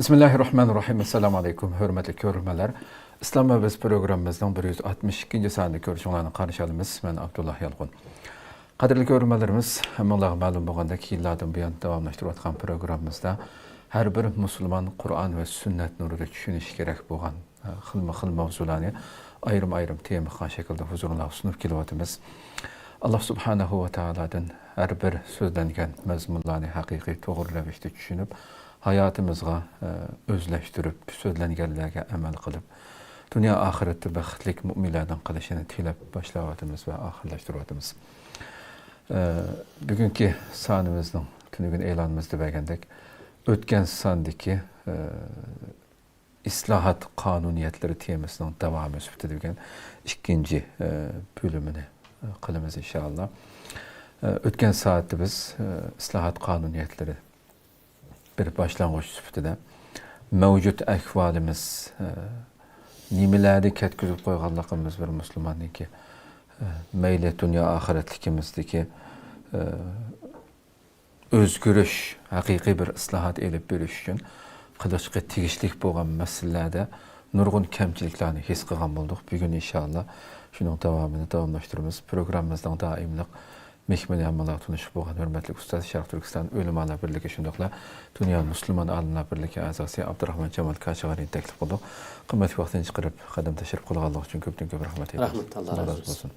Bismillahirrahmanirrahim. Assalamu alaikum. Hürmetli görürmeler. İslam ve Biz programımızdan 162. saniyede görüşünlerini karşı alımız. Ben Abdullah Yalğun. Kadirli görürmelerimiz, Allah'a malum boğandaki yıllardan bir yan devamlaştırıp atkan programımızda her bir Müslüman Kur'an ve sünnet nuruyla düşünüş gerek boğan xil mavzularını ayrım temakan şekilde huzuruna sunup kilovatımız. Allah subhanahu ve ta'aladan her bir sözlengen mezmunlarını hakiki doğrulavıştı düşünüp hayatımızga özleştirip sözlengenlerge amel kılıp dünya ahirette baxtlik müminlerden kılışını tilep başlavatımız ve ahirleştirvatımız. Bugünkü sanımızdan tünügün elanımızda bəgəndək ötken sandaki islahat kanuniyetleri temasının devamı sübtedilgen ikinci bölümünü kılımız inşallah. Ötken saatte biz islahat kanuniyetleri bir başlangıç sübtede mevcut ahvalimiz nimeleri ketkizip koyganlığımız bir Müslümanın ki meyle dünya ahiretlikimizdeki özgürüş, hakiki bir islahat elip beriş için kılıçkı tegişlik boğan meselelerde nurgun kemçiliklerini his kılgan bulduk. Bugün inşallah şunun devamını davamlaştırırız. Programımızdan daimlik mehmeli ammalar tunuşup boğan hürmetli Ustad Şarkı Türkistan Ölüm Ala Birliği şundakla Dünya Müslüman Alınlar Birliği azası Abdurrahman Cemal Kaşıgari'ni teklif bulduk. Kıymetli vaktini çıkarıp kadem teşrif kılığanlığı için köpten köp rahmet ederiz. Rahmet Allah razı olsun.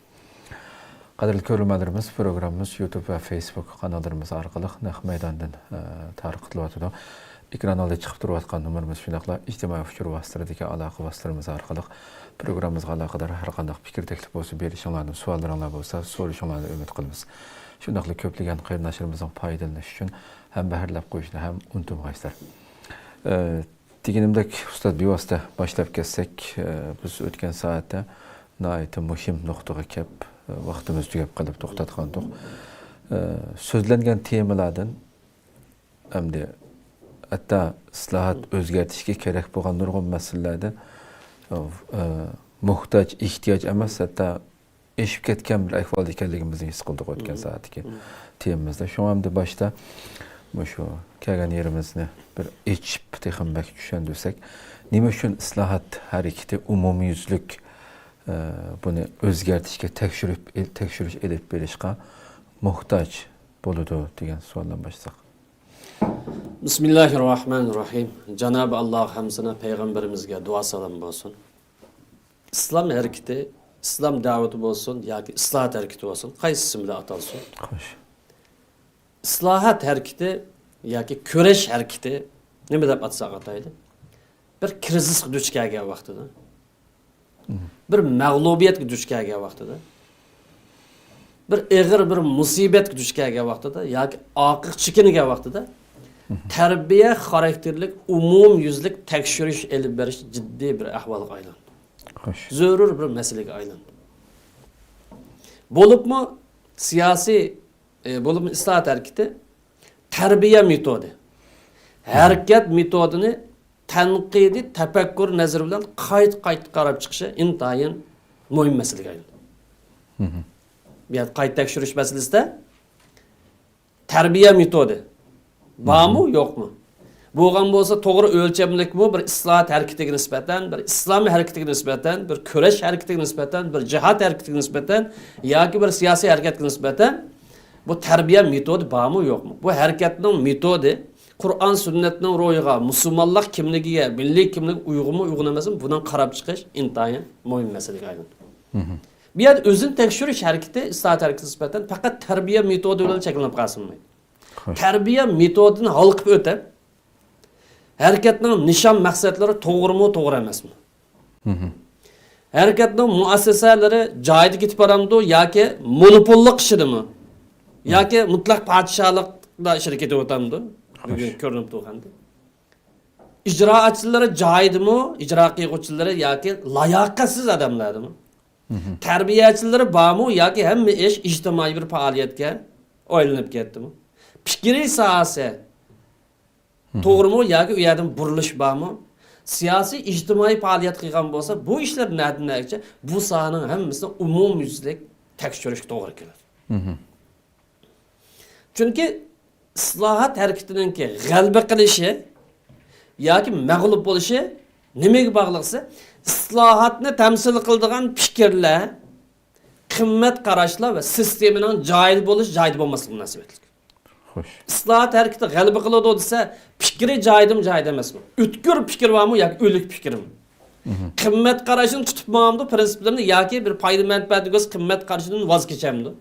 Kadirli görülmelerimiz programımız YouTube ve Facebook kanallarımız arkalık Naq Meydan'dan tarih kılıvatıda. Ekran aldı çıkıp duruvatkan numarımız şundakla ictimai fikir vasıtlarındaki alakı vasıtlarımız arkalık programımızga alakadar her kandak fikir teklif olsa berişinlerden suallarınlar olsa soruşunlarını ümit kılımız. Şundakla köplegen kayırnaşırımızın paydalanışı için hem beherlep koyuşuna hem unutum gayslar. Diginimdeki Ustad bir vasıta başlayıp kessek biz ötken saatte naiti muhim noktaga kep vaktimiz tügep kalıp toxtatkandık. Sözlengen temalardan hem de hatta islahat özgertişke kerek boğan nurgun meselelerde muhtaç, ihtiyaç emas hatta eşip ketken bir ahval ekenligimizni his kıldık ötken saatki temamızda. Şu anda başta şu kelgen yerimizni bir içip texinbek düşündürsek nime üçün islahat hareketi umumi yüzlük bunu özgertişke tekşürüş edip berişke muhtaç boludu degan sualdan başlasak. Bismillahirrahmanirrahim. Cenab-ı Allah hamsına peygamberimizge dua salam olsun. İslam hareketi, İslam daveti olsun, ya ki islahat hareketi olsun. Kaysısı bile atalsın. Hoş. İslahat hareketi, ya ki köreş hareketi, ne mi dep atsak ataydı? Bir krizis duç kelgen vaqtida. Bir mağlubiyet duç kelgen vaqtida. Bir ağır bir musibet duç kelgen vaqtida, ya ki aqıq çikinigen vaqtida terbiye karakterlik umum yüzlük tekşürüş elip beriş ciddi bir ahvalık aylandı. Zörür bir meselege aylandı. Bolup mu siyasi bolup mu islahat hareketi terbiye metodu. Hareket metodunu tenqidi tefekkür nezir bilen kayıt karab çıkışı intayin mühim meselege aylandı. Bir kayıt tekşürüş meselesi de terbiye metodu. Var mı yok mu? Boğan bolsa doğru ölçemlik mi? Bir islahat hareketine nispeten, bir İslami hareketine nispeten, bir köreş hareketine nispeten, bir cihat hareketine nispeten, ya ki bir siyasi hareketine nispeten bu terbiye metodu var mı yok mu? Bu hareketinin metodu Kur'an sünnetinin royuğa, Müslümanlık kimliğine, milli kimlik uygun mu uygun emas mı? Bundan karab çıkış intayin mühim meselege aylandı. Bir yer özün tekşürüş hareketi islahat hareketine nispeten fakat terbiye metodu ile çekilinip kalsınmaydı. Terbiye metodunu halkıp öte, hareketinin nişan maksatları doğru mu, doğru emas mı? Hareketinin muassesaları caydı gitip aramdı, ya ki monopollik işidi mi? Ya ki mutlak padişahlıkla şirketi otamdı. Bugün görünüp doğandı. İcraatçıları caydı mı? İcra kıyıqçıları ya ki layakatsız adamlardı mı? Terbiyecileri var mı? Ya ki hem eş ictimai bir faaliyetken oylanıp gitti mi? Fikri sahası doğru mu ya ki u yerden buruluş var mı? Siyasi, ictimai faaliyet kıygan olsa bu işler nereden nerede? Bu sahanın hemmisine umum yüzlük tekşürüş doğru gelir. Çünkü islahat hareketinin ki galbe kılışı yoki mag'lub bo'lishi nimaga bog'liqsa, islohotni tamsil qiladigan fikrlar, qimmat qarashlar va sistemaning joyida bo'lish, joyida bo'lmasligi munosabatli. Xo'sh. İslahat hareketi g'alaba qiladi desa, fikri joyidami, joyida emasmi? O'tkir fikr bormi yoki o'lik fikrmi? Qimmat qarashini tutib mamdı prinsiplarni yoki bir foyda manfaatga ko'z qimmat qarashidan voz kechamdi.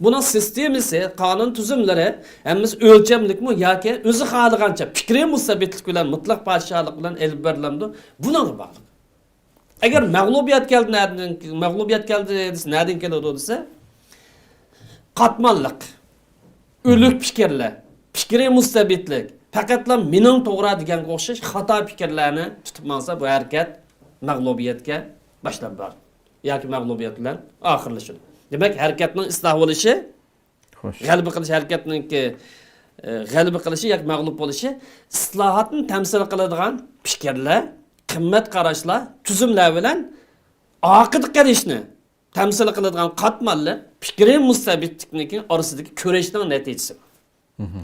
Buning sistemasi, qonun tuzumlari hammasi o'lchamlikmi yoki o'zi xohlagancha fikri musabitlik bilan mutlaq podshohlik bilan elib berilamdi. Bunga bog'liq. Agar mag'lubiyat keldi, nereden keladi desa, qatmanlik, o'lik fikrlar, fikri musabitlik, faqatla mening to'g'ri deganga o'xshash xato fikrlarni tutib olsa, bu harakat mag'lubiyatga boshlab boradi yoki mag'lubiyat bilan oxirlashadi. Demak, harakatning isloh bo'lishi, g'alaba qilish harakatninki g'alaba qilishi yoki mag'lub bo'lishi islohotni tamsil qiladigan fikrlar, qimmat qarashlar, tuzumlar bilan oqid qilishni tamsil qiladigan qatmanli fikri mustabitlikning orasidagi kurashning natijasi.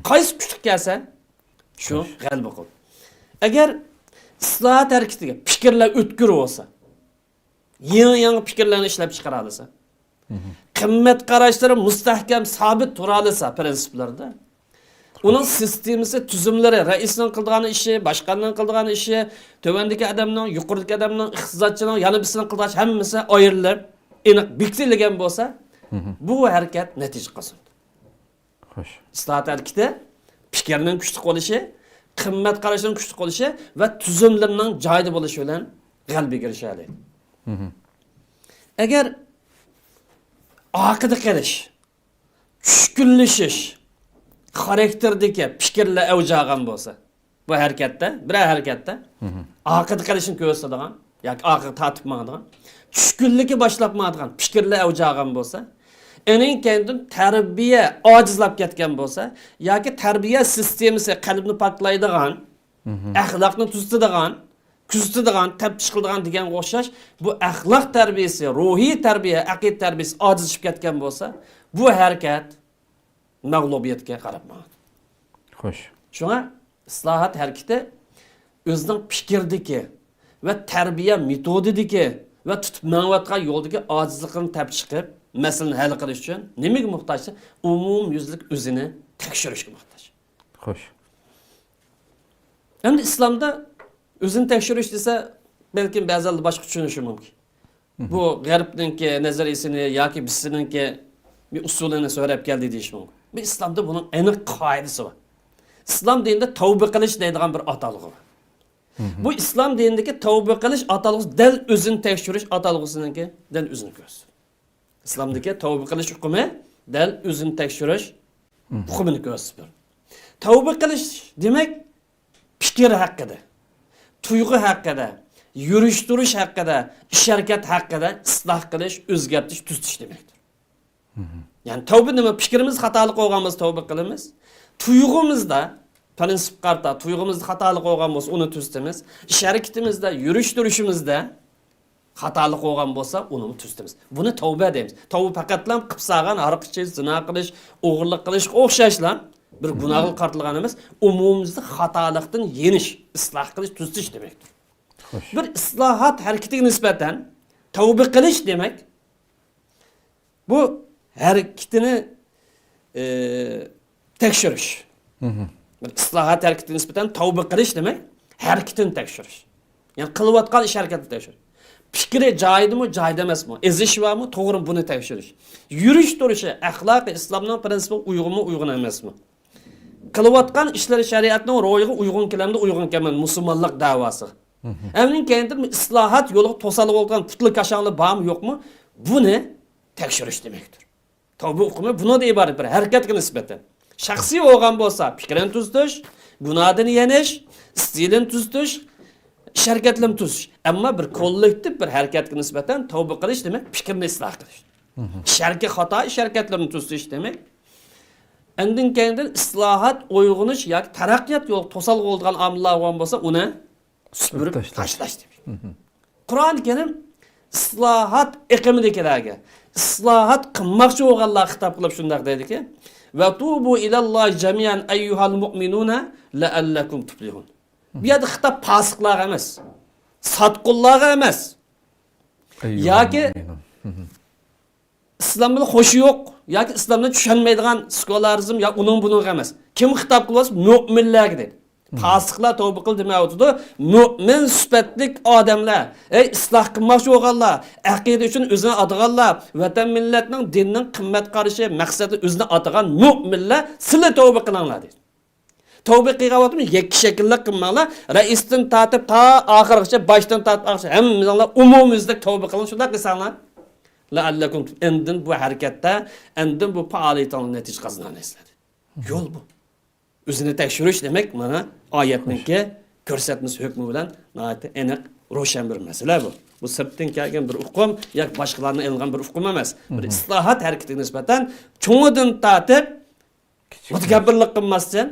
Qaysi kuchli kelsa, shu g'alaba qiladi. Agar islohot harakatiga fikrlar o'tkir bo'lsa, yangi fikrlarni ishlab chiqara olsa, qimmat qarashlari mustahkam, sabit tura olsa prinsiplarda, uning sistemasi, tuzumlari, raisning qilgan ishi, boshqaning qilgan ishi, tövandagi odamning, yuqoridagi odamning, iqtisodchining, yana birisining qilgan hammasi ayrilib, aniq bekitilgan bo'lsa, bu harakat natija qozonadi. Xo'sh. Islohot harakati fikrning kuchli bo'lishi, qimmat qarashning kuchli bo'lishi va tuzumlarning joyida bo'lishi bilan g'alabaga erishadi. Agar aqida qilish, tushkunlashish, xarakterdagi fikrlar avjagan bo'lsa, bu harakatda, bir harakatda aqida qilishni ko'rsatadigan yoki aqida tatibmaydigan, tushkunlikka boshlabmaydigan fikrlar avjagan bo'lsa, ening kendin tarbiya ojizlab ketgan bo'lsa yoki tarbiya sistemasi qalbni poklaydigan, axloqni tuzitadigan, kuzatadigan, taftish qiladigan degan o'xshash, bu axloq tarbiyasi, ruhiy tarbiya, aqid tarbiyasi ojizlashib ketgan bo'lsa, bu harakat mag'lubiyatga qarabmaydi. Xo'sh. Shunga islohot harakati o'zining fikrdagi va tarbiya metodidagi va tutib manayotgan yo'ldagi ojizlikni taftish qilib, masalani hal qilish uchun nimaga muhtoj? Umumyuzlik o'zini tekshirishga muhtoj. Xo'sh. Endi islomda o'zini tekshirish desa, balki ba'zanlar boshqa tushunishi mumkin. Bu g'arbningki nazariyasini yoki bizninki bir usulini so'rab keldi deyish mumkin. Bu islomda buning aniq qoidasi bor. Islom dinida tavba qilish deydigan bir atalg'i bor. Bu islom dinidagi tavba qilish atalg'isi dal o'zini tekshirish atalg'isiniki dal o'zini ko'rsatadi. İslamdaki tavba qilish hukmi dal o'zini tekshirish hukmini ko'rsatadi. Tavba qilish demak fikr haqida, tuyg'u haqida, yurish turish haqida, ish harakat haqida isloh qilish, o'zgartirish, tuzitish demakdir. Yani tavba nima? Fikrimiz xatolik bo'lgan bo'lsa tavba qilamiz. Tuyg'umizda prinsip qarta, tuyg'umizda xatolik bo'lgan bo'lsa uni tuzitamiz. Ish harakatimizda, yurish turishimizda xatolik bo'lgan bo'lsa uni tuzitamiz. Buni tavba deymiz. Tavba faqatlam qilib salgan ariq ichish, zina qilish, o'g'irlik qilish o'xshashlar bir gunohga qartilgan emas, umumimizda xatolikdan yenish, isloh qilish, tuzitish demakdir. Bir islohot harakatiga nisbatan tavba qilish demak bu harakatini tekshirish. Bir islohot harakatiga nisbatan tavba qilish demak harakatini tekshirish. Ya'ni qilayotgan ish harakatini tekshirish. Fikri joyidami, joyida emasmi? Ezish bormi, to'g'ri buni tekshirish. Yurish turishi, axloqi islomning prinsipi uyg'unmi, uyg'un emasmi? Qilayotgan ishlari shariatning ro'yiga uyg'un kelamda, uyg'un kelmaydi, musulmonlik da'vosi. Emin kendim islohot yo'liga to'salib olgan putli qashanglar bormi, yo'qmi? Buni tekshirish demakdir. Tavba hukmi bundan iborat bir harakatga nisbatan. Shaxsiy bo'lgan bo'lsa, fikrini tuzitish, gunohdan yenish, stilini tuzitish, ish harakatlarni tuzish. Ammo bir kollektiv bir harakatga nisbatan tavba qilish demak fikrni isloh qilish. Sharki xato ish harakatlarini tuzitish demak. Endin keyin islohot, uyg'unish yoki taraqqiyot yo'l to'salg'i bo'lgan omillar bo'lgan bo'lsa, uni supurib tashlash demak. Qur'oni Karim islohot iqimidagilarga, islohot qilmoqchi bo'lganlar xitob qilib shunday deydiki: "Va tubu ilallohi jami'an ayyuhal mu'minuna la'allakum tuflihun." Bu yerda xitob fosiqlarga emas, sotqunlarga emas. Yoki islom bilan xo'shi yo'q, yoki islomni tushunmaydigan sekularizm yoki uning buning emas. Kim xitob qilyapsa? Mo'minlarga dedi. Fasiqlar tavba qil demayotdi. Mo'min sifatlik odamlar, isloh qilmoqchi bo'lganlar, aqida uchun o'zini atganlar, vatan millatning dinning qimmat qarashi, maqsadi o'zini atgan mo'minlar sizlar tavba qilinglar dedi. Tavba qilganotmi? Yakki shaklda qilmanglar. Raisdan tortib ta oxirigacha, boshdan tortib oxirigacha hammanglar umumimizda tavba qiling, shunday qilsanglar. La'allakum endin bu harakatda, endin bu faoliyatning natija qozonasizlar. Yo'l bu. O'zini tekshirish demek mana oyatningki ko'rsatmasi hukmi bilan aniq ro'shan bir masala bu. Bu sirtdan kelgan bir hukm yoki boshqalarning ilgan bir hukm emas. Bir islohot harakatiga nisbatan cho'ngidan tortib mutakabbirlik qilmasdan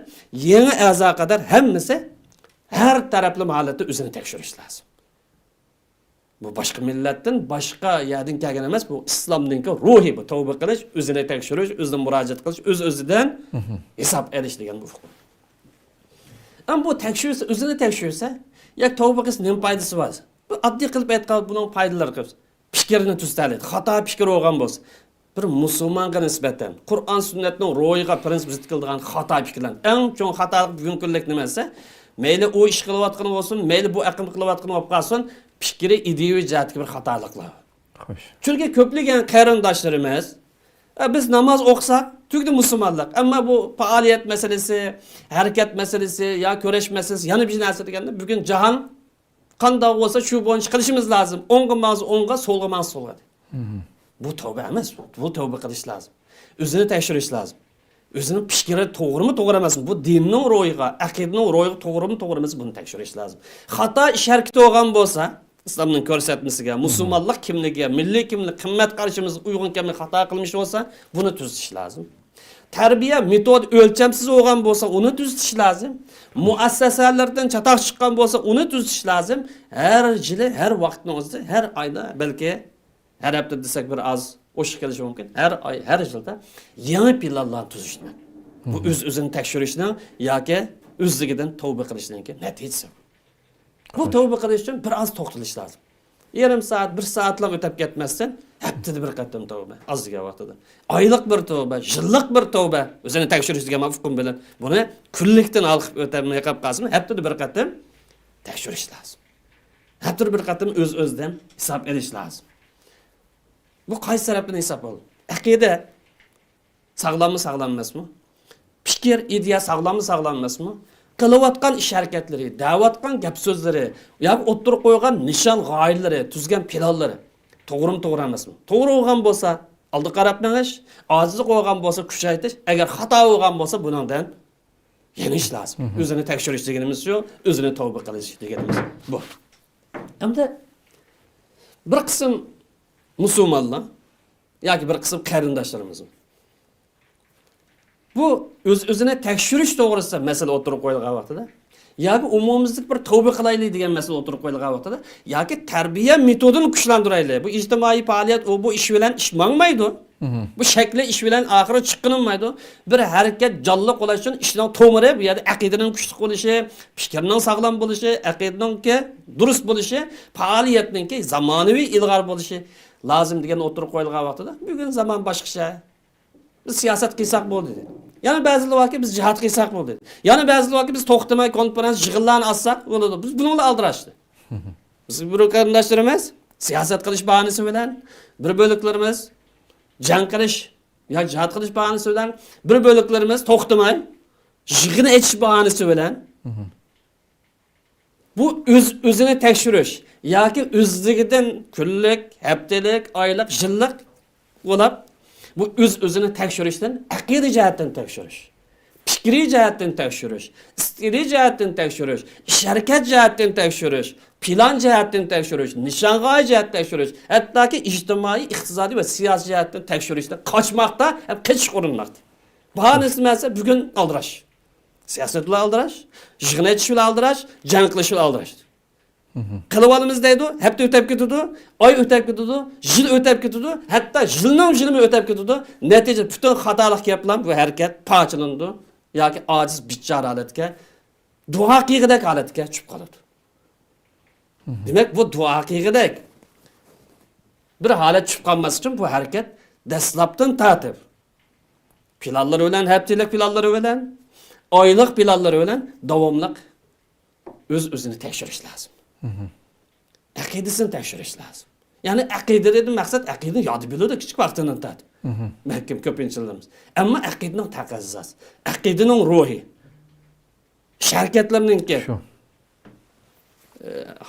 yangi a'zo qadar hammasi har tarafli holatda o'zini tekshirish lozim. Bu boshqa millatdan, boshqa yerdan kelgan emas, bu islomningki ruhi bu. Tavba qilish, o'zini tekshirish, o'zini murojaat qilish, o'z-o'zidan hisob olish degan bu hukm. Am bu tekshirsa, o'zini tekshirsa, yak tavba qilsa nima foydasi bor? Bu oddiy qilib aytgan buning foydalari ko'p. Fikrini tuztaladi, xato fikr olgan bo'lsa, bir musulmonga nisbatan Qur'on sunnatning ro'yiga prinsip zid qiladigan xato fikrlar. Eng cho'ng xatolik bugungi kunlik nima esa, mayli u ish qilayotgani bo'lsin, mayli bu aqm qilayotgani bo'lib qolsin, fikri ideologiya jihatga bir xatoliklar. Xo'sh. Chunki ko'pligan qarindoshlarimiz biz namoz o'qisak, tugdi musulmonlar. Ammo bu faoliyat masalasi, harakat masalasi, yo ko'rish masalasi, yana bir narsa deganda bugun jahon qanday bo'lsa shu bo'yicha qilishimiz lozim. O'ngga ma'z o'ngga, so'lga ma'z so'lga. Bu tavba emas, bu tavba qilish lozim. O'zini tekshirish lozim. O'zining fikri to'g'rimi, to'g'ri emasmi? Bu dinning ro'yiga, aqidaning ro'yiga to'g'rimi, to'g'ri emas, buni tekshirish lozim. Xato ish harakati bo'lgan bo'lsa, islomning ko'rsatmasiga, musulmonlik kimligiga, milliy kimlik, qimmat qarashimizga uyg'un kelmay xato qilmish bo'lsa, buni tuzatish lozim. Tarbiya metod o'lchamsiz bo'lgan bo'lsa, uni tuzatish lozim. Muassasalardan chatoq chiqqan bo'lsa, uni tuzatish lozim. Har yili, har vaqtning o'zida, har oyda, balki har hafta desak bir oz o'shib kelishi mumkin. Har oy, har yilda yangi planlar tuzishni. Bu o'z-o'zini tekshirishning yoki o'zligidan tavba qilishning natijasi. Bu tavba qilish uchun bir oz to'xtalish lozim. Yarım saat, bir saatlik o'tib ketmasdan, haftada bir qatam tavba, ozga vaqtida. Oylik bir tavba, yillik bir tavba, o'zini tekshirish degan mafhum bilan buni kunlikdan olib o'tmay qolib qolsin, haftada bir qatam tekshirish lozim. Haftada bir qatam o'z-o'zidan hisob olish lozim. Bu qaysi tarafdan hisob ol? Aqida sog'lommi, sog'lom emasmi? Fikr, ideya sog'lommi, sog'lom emasmi? Qilayotgan ish harakatlari, da'vatgan gap so'zlari, yoki o'ttirib qo'ygan nishon g'oyalari, tuzgan planlari to'g'rimi, to'g'ri emasmi? To'g'ri bo'lgan bo'lsa, oldi qarab menish, ojiz bo'lgan bo'lsa kuchaytirish, agar xato bo'lgan bo'lsa buningdan yenish lozim. O'zini tekshirish deganimiz shu, o'zini tavba qilish deganimiz bu. Hamda bir qism musulmonlar yoki bir qism qarindoshlarimiz bu o'zini tekshirish to'g'risida masala o'tirib qo'yilgan vaqtida yoki umumimizlik bir tavba qilaylik degan masala o'tirib qo'yilgan vaqtida yoki tarbiya metodini kuchlantiraylik. Bu ijtimoiy faoliyat bu ish bilan ish mangmaydi. Bu shakli ish bilan oxiri chiqqinmaydi. Bir harakat jonli qolish uchun ishning to'miri bu yerda aqidaning kuchli bo'lishi, fikrning sog'lom bo'lishi, aqidaningki durust bo'lishi, faoliyatningki zamonaviy ilg'or bo'lishi lozim degan o'tirib qo'yilgan vaqtida bugun zamon boshqacha. Biz siyosat qilsak bo'ldi dedi. Yana ba'zilar vaqt biz jihad qilsak bo'ldi dedi. Yana ba'zilar vaqt biz to'xtamay konferans yig'inlarni alsak bo'ladi. Biz buningla aldirashdi. Biz bir qarindoshlarimiz siyosat qilish bahanasi bilan, bir bo'liklarimiz jang qilish yoki jihad qilish bahanasi bilan, bir bo'liklarimiz to'xtamay yig'in etish bahanasi bilan bu o'zini tekshirish yoki o'zligidan kunlik, haftalik, oylik, yillik bo'lib bu o'zini tekshirishdan aqida jihatdan tekshirish, fikriy jihatdan tekshirish, istiliy jihatdan tekshirish, harakat jihatdan tekshirish, plan jihatdan tekshirish, nishong'oy jihatdan tekshirish, hattoki ijtimoiy, iqtisodiy va siyosiy jihatdan tekshirishdan qochmoqda, qichiq urinmoqda. Bahanasi nimasi? Bugun aldirash. Siyosat bilan aldirash, yig'in etish bilan aldirash, jang qilish bilan aldirash. Qilib olamiz deydi, hafta o'tib ketadi, oy o'tib ketadi, yil o'tib ketadi, hatto yilmi o'tib ketadi. Natija butun xatolik gaplar bu harakat parchalandi yoki ojiz bichora holatga duo qilgidek holatga tushib qoladi. Demak, bu duo qilgidek bir holat tushib qolmas uchun bu harakat dastlabdan tartib. Planlar bilan, haftalik planlar bilan, oylik planlar bilan davomli o'z-o'zini tekshirish lozim. Aqidasini tekshirish lozim. Ya'ni aqida dedim maqsad aqidani yodi biladi kichik vaqtidan tortib. Balkim ko'pinchalarimiz. Ammo aqidaning taqozosi, aqidaning ruhi, sharkatlarninki Shu.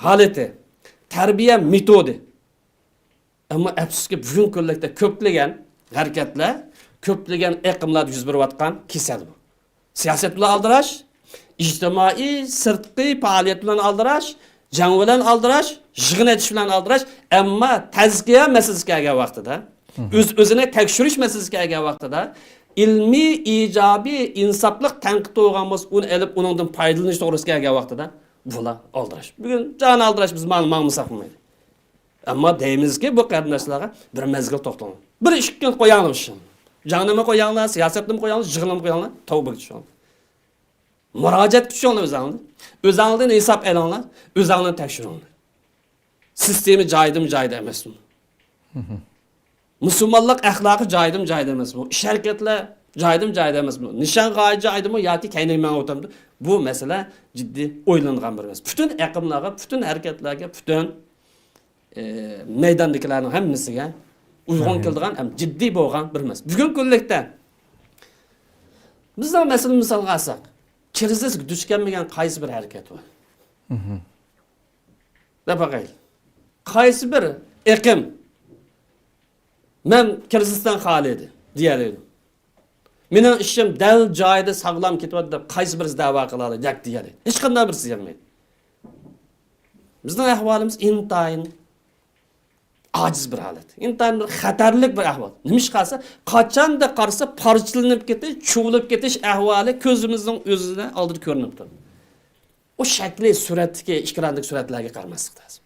holati, tarbiya metodi. Ammo afsuski bugun kunlikda ko'plagan harakatlar, ko'plagan iqlimlar yuz berayotgan kasal bu. Siyosat bilan aldirash, ijtimoiy sirtqi faoliyat bilan aldirash, jang bilan aldirash, yig'in etish bilan aldirash, ammo tazkiya masalasiga kelgan vaqtida, o'z-o'zini tekshirish masalasiga kelgan vaqtida ilmiy, ijobiy, insofli tanqid bo'lganmiz, uni olib, uningdan foydalanish to'g'risida kelgan vaqtida bular aldirash. Bugun jon aldirash biz ma'lumot qilmaydi. Ammo deymizki, bu qarindoshlarga bir mezgil to'xtaling. Bir ish kun qo'yamiz. Jonimi qo'yinglar, siyosatni qo'yinglar, yig'inni qo'yinglar, tavba qilishing. Murojaat qilishinglar o'zingizga. O'zingizdan hisob elinglar, o'zingizdan tekshiringlar. Sistemi joyida emasmi? Musulmonlik axloqi joyida emasmi? Ish harakatlar joyida emasmi? Nishon g'oya joyidami yoki kaynayman o'tamdi? Bu masala jiddiy o'ylangan bir masala. Butun aqimlarga, butun harakatlarga, butun maydondagilarning hammasiga uyg'un keladigan ham jiddiy bo'lgan bir masala. Bugun kunlikda bizning masalani misolga olsak, krizis duch kelmagan qaysi bir harakat bor? Deb qo'yaylik. Qaysi bir iqlim men krizisdan xoli edi, deyardim. Mening ishim dal joyida sog'lom ketyapti deb qaysi birisi da'vo qiladi, yak deyardi. Hech qanday birisi yetmaydi. Bizning ahvolimiz intayin aciz bir holat. İntayin bir xatarlik bir ahvol. Nima ish qilsa, qachonda qarasa parchalanib ketish, chuvilib ketish ahvoli ko'zimizning o'zida oldida ko'rinib turadi. O shakli suratdagi, ekrandagi suratlarga qaramaslik lazım.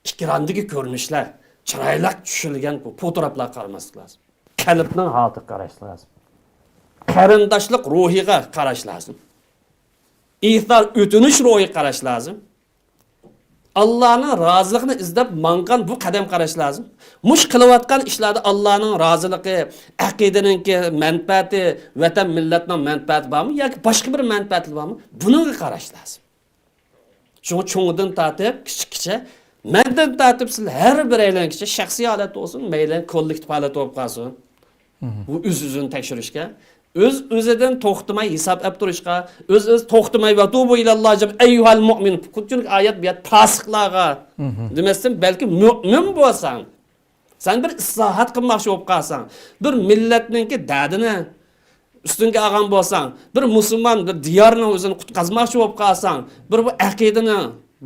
Ekrandagi ko'rinishlar, chiroyli tushilgan bu fotoğraflarga qaramaslik lazım. Qalbning holatiga qarash lazım. Qarindoshlik ruhiga qarash lazım. İhtar o'tinish ruhiga qarash lazım. Allah'ın razılığını izlep mangan bu kadem qarash lazım. Mush qilayotgan ishlarda Allah'ın razılığı, aqidaninki manfaati, vatan millatning manfaati bormi yoki boshqa bir manfaati bormi? Bunga qarash lazım. Shunga cho'ngidan tortib, kichikcha, mendan tortib siz har bir aylankicha shaxsiy holat bo'lsin, mayli kollektiv holat bo'lib qolsin. Bu o'z-o'zini tekshirishga, o'z-o'zidan to'xtamay hisob olib turishga, o'z-o'z to'xtamay va tubu ilalloh jab ayyuhal mu'min. Kunchalik oyat bu tasdiqlarga demasdan balki mu'min bo'lsan, sen bir islohot qilmoqchi bo'lib qolsan, bir millatninki dadini ustunga olgan bo'lsan, bir musulmon bir diyorning o'zini qutqazmoqchi bo'lib qolsan, bir bu aqidani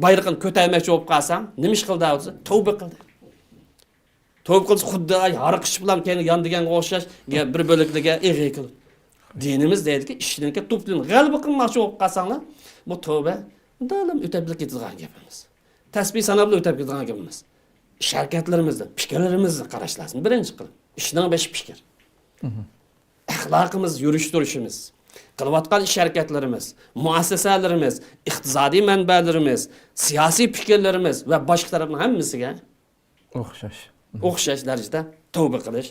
bayrog'ini ko'tarmoqchi bo'lib qolsan, nima ish qildi o'zi? Tavba qildi. Tavba qilsa xuddi yoriqish bilan keyin yondiganga o'xshash bir bo'laklarga eg'ey qildi. Dinimiz deydiki, ishninki to'plin g'alaba qilmoqchi bo'lib qolsanglar, bu tavba dalam o'tab ketadigan gapimiz. Tasbih sanab o'tab ketadigan gapimiz. Sharkatlarimizni, fikrlarimizni qarash lazım. Birinchi qilib, ishning besh fikr. Axloqimiz, yurish turishimiz, qilayotgan ish harakatlarimiz, muassasalarimiz, iqtisodiy manbalarimiz, siyosiy fikrlarimiz va boshqa tarafning hammasiga o'xshash darajada tavba qilish.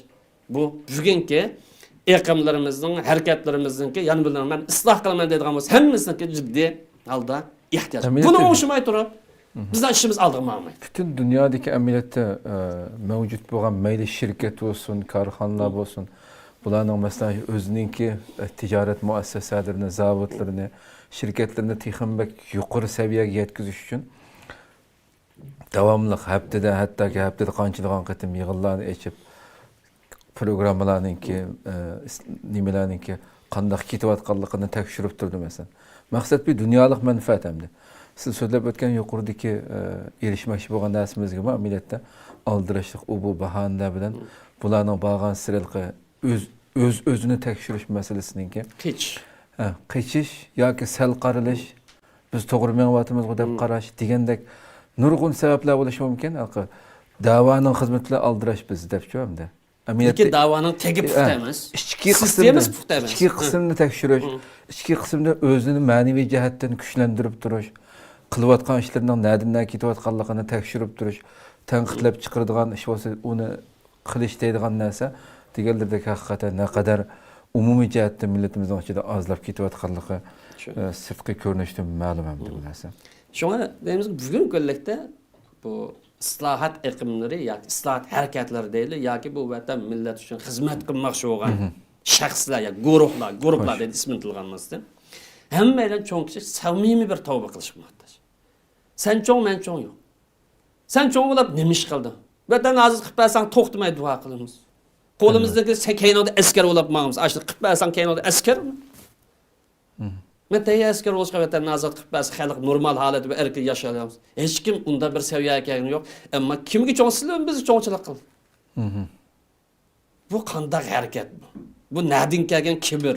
Bu bugungi iqlimlarimizning, harakatlarimizningki, yana bilan men isloh qilaman deydigan bo'lsa, hammasiniki jiddiy holda ehtiyoj. Buni o'shimay turib, bizning ishimiz oldiga bormaydi. Bütün dünyadaki ameliyatda mevcut bo'lgan mayli shirkat bo'lsin, korxonalar bo'lsin, bularning masalan o'zininki tijorat muassasalarini, zavodlarini, shirkatlarini texnik yuqori saviyaga yetkazish uchun davomli haftada, hattoki haftada qanchadan qatim yig'inlarni ochib programmalarninki, nimalarninki qanday ketayotganligini tekshirib turdi masalan. Maqsad bu dunyolik manfaat hamda. Siz so'zlab o'tgan yuqoridagi erishmoqchi bo'lgan narsamizga bu amaliyotda aldirishlik bu bahonalar bilan bularning bo'lgan sirliqi o'zini tekshirish masalasiniki qichish yoki sal qarilish, biz to'g'ri menayotimiz deb qarash degandek nurg'un sabablar bo'lishi mumkin. Da'voning xizmatlar aldirash biz debchi hamda. Lekin da'voning tegi puxta emas. Sistemasi puxta emas. İchki qismini tekshirish, ichki qismda o'zini ma'naviy jihatdan kuchlantirib turish, qilayotgan ishlarining nadindan ketayotganligini tekshirib turish, tanqidlab chiqaradigan ish bo'lsa, uni qilish deydigan narsa deganlardek haqiqatan naqadar umumiy jihatdan millatimizning ichida ozlab ketayotganligi sirtqi ko'rinishdan ma'lum ham bu narsa. Shunga deymiz, bugungi kunlikda bu islohot iqimlari yoki islohot harakatlari deyli yoki bu vatan millat uchun xizmat qilmoqchi bo'lgan shaxslar yoki guruhlar deb ismini tilganmasdan hammadan cho'ng kishi samimiy bir tavba qilishmoqda. Sen cho'ng, men cho'ng yo'q. Sen cho'ng bo'lib nima ish qilding? Vatan aziz qilib bersang to'xtamay duo qilamiz. Qo'limizdagi keynoda askar bo'lib ma'miz. Ashli qilib bersang keynoda askarmi? Men tayyor askar bo'lishga vatan azod qilib bersa xalq normal holatda bir erkin yashayamiz. Hech kim unda bir saviyaga kelgani yo'q. Ammo kimga cho'ngsilib biz cho'ngchilik qildik. Bu qanday harakat bu? Bu nadin kelgan kibr.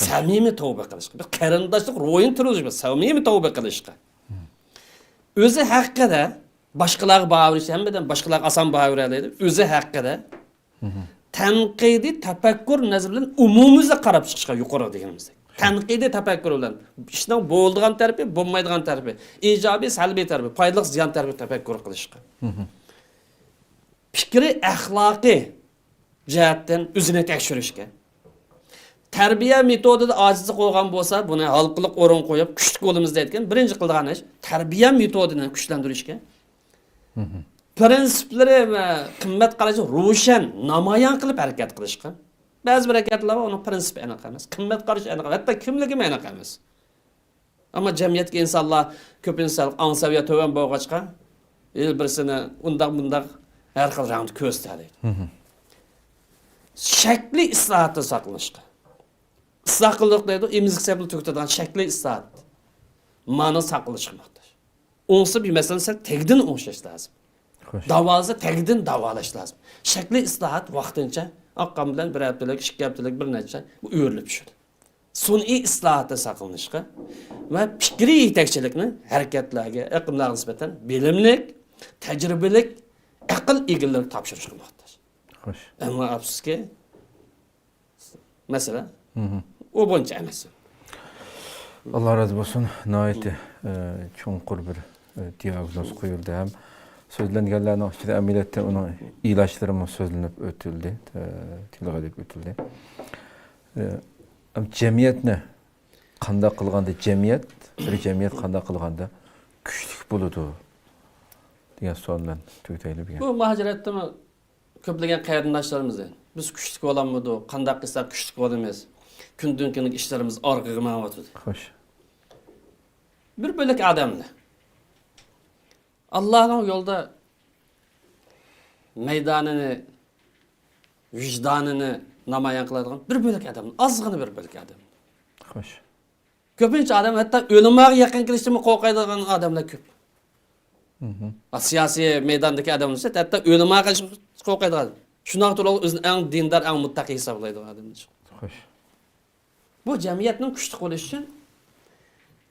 Samimiy tavba qilishga, bir qarindoshlik ro'yin turishga, samimiy tavba qilishga. O'zi haqida boshqalarga ba'virish hammadan boshqalar oson ba'viradi. O'zi haqida tanqidiy tafakkur nazari bilan umumiyga qarab chiqishga yuqori deganimizdek. Tanqidiy tafakkur bilan ishning bo'ladigan tarafi, bo'lmaydigan tarafi, ijobiy, salbiy tarafi, foydali, ziyon tarafi tafakkur qilishga. Fikri axloqiy jihatdan o'zini tekshirishga. Tarbiya metodida ojizlik qo'ygan bo'lsa, buni xalqlik o'rin qo'yib, kuchli qo'limizda aytgan birinchi qilgan ish tarbiya metodini kuchlantirishga. Prinsiplari va qimmat qarashi ro'shan namoyon qilib harakat qilishga. Ba'zi bir harakatlar uni prinsipi aniq emas, qimmat qarashi aniq, hatto kimligi aniq emas. Ammo jamiyatga insonlar ko'p inson ansaviya to'van bo'lg'achqa, el birsini undaq har xil rangda ko'rsatadi. Shakli islohotni saqlashga. Isloh qildik deydi, emizlik sababli to'xtatadigan shakli islohot. Ma'no saqlashga muhtoj. Onsi bir masalan tegdin o'ngshash lazım. Davozni tegdin davolash lazım. Shakli islohot vaqtincha oqqan bilan bir haftalik, 2 haftalik bir necha bu o'rilib tushadi. Sun'iy islohotni saqlanishga va fikriy yetakchilikni harakatlarga, iqlimlarga nisbatan bilimlik, tajribalik, aql egallari topshirishga muhtoj. Xo'sh. Ammo afsuski masala o bo'yicha emas. Allah razı olsun. Nayeti çonqur bir diagnoz qo'yildi ham. So'zlanganlarning ichida amaliyotda uni ilaçları so'zlanib o'tildi, tilga deb o'tildi. Jamiyatni qanday qilganda bir jamiyat qanday qilganda kuchli bo'ladi degan savoldan to'xtaylik. Bu muhojiratda ko'plagan qarindoshlarimiz biz kuchli bo'lamidi, qanday qilsak kuchli bo'lamiz. Kundan kunga ishlarimiz orqaga ma'niyotdi. Xo'sh. Bir bölük adamdı. Allah'ın yolda meydanını, vicdanını namayan kıladığın bir bölük adam. Azgını bir bölük adam. Hoş. Köpünç adam hatta ölüme yakın gelişimi korkaydıgan adamlar köp. Siyasi meydandaki adamlar hatta ölüme gelişimi korkaydıgan. Şuna turul özünün en dindar, en muttaki hesaplaydıgan adamlar. Hoş. Bu cemiyetin güçlü oluş için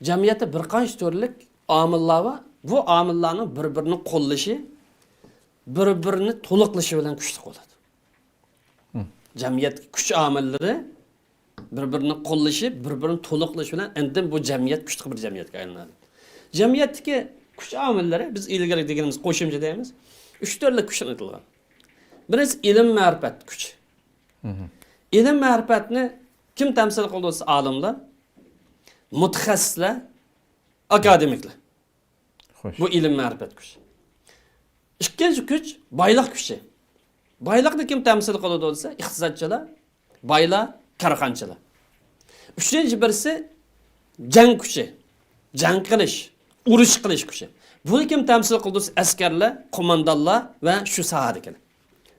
jamiyatda bir qancha turlik omillar va bu omillarning bir-birini qo'llashi, bir-birini to'liqlashi bilan kuchli bo'ladi. Jamiyat kuch omillari bir-birini qo'llashi, bir-birini to'liqlashi bilan endi bu jamiyat kuchli bir jamiyatga aylanadi. Jamiyatdagi kuch omillari biz ilgari deganimiz qo'shimcha deymiz. 3 turlik kuchni aytilgan. Birinchi ilm ma'rifat kuchi. Ilm ma'rifatni kim tamsil qildi bo'lsa olimlar, mutaxassislar, akademiklar. Xo'sh. Bu ilm ma'rifat kuchi. Ikkinchi kuch boylik kuchi. Boylikni kim tamsil qiladi bo'lsa, iqtisodchilar, boylar, karxonchilar. Uchinchi birisi jang kuchi. Jang qilish, urush qilish kuchi. Buni kim tamsil qiladi bo'lsa, askarlar, qo'mondonlar va shu sohadagilar.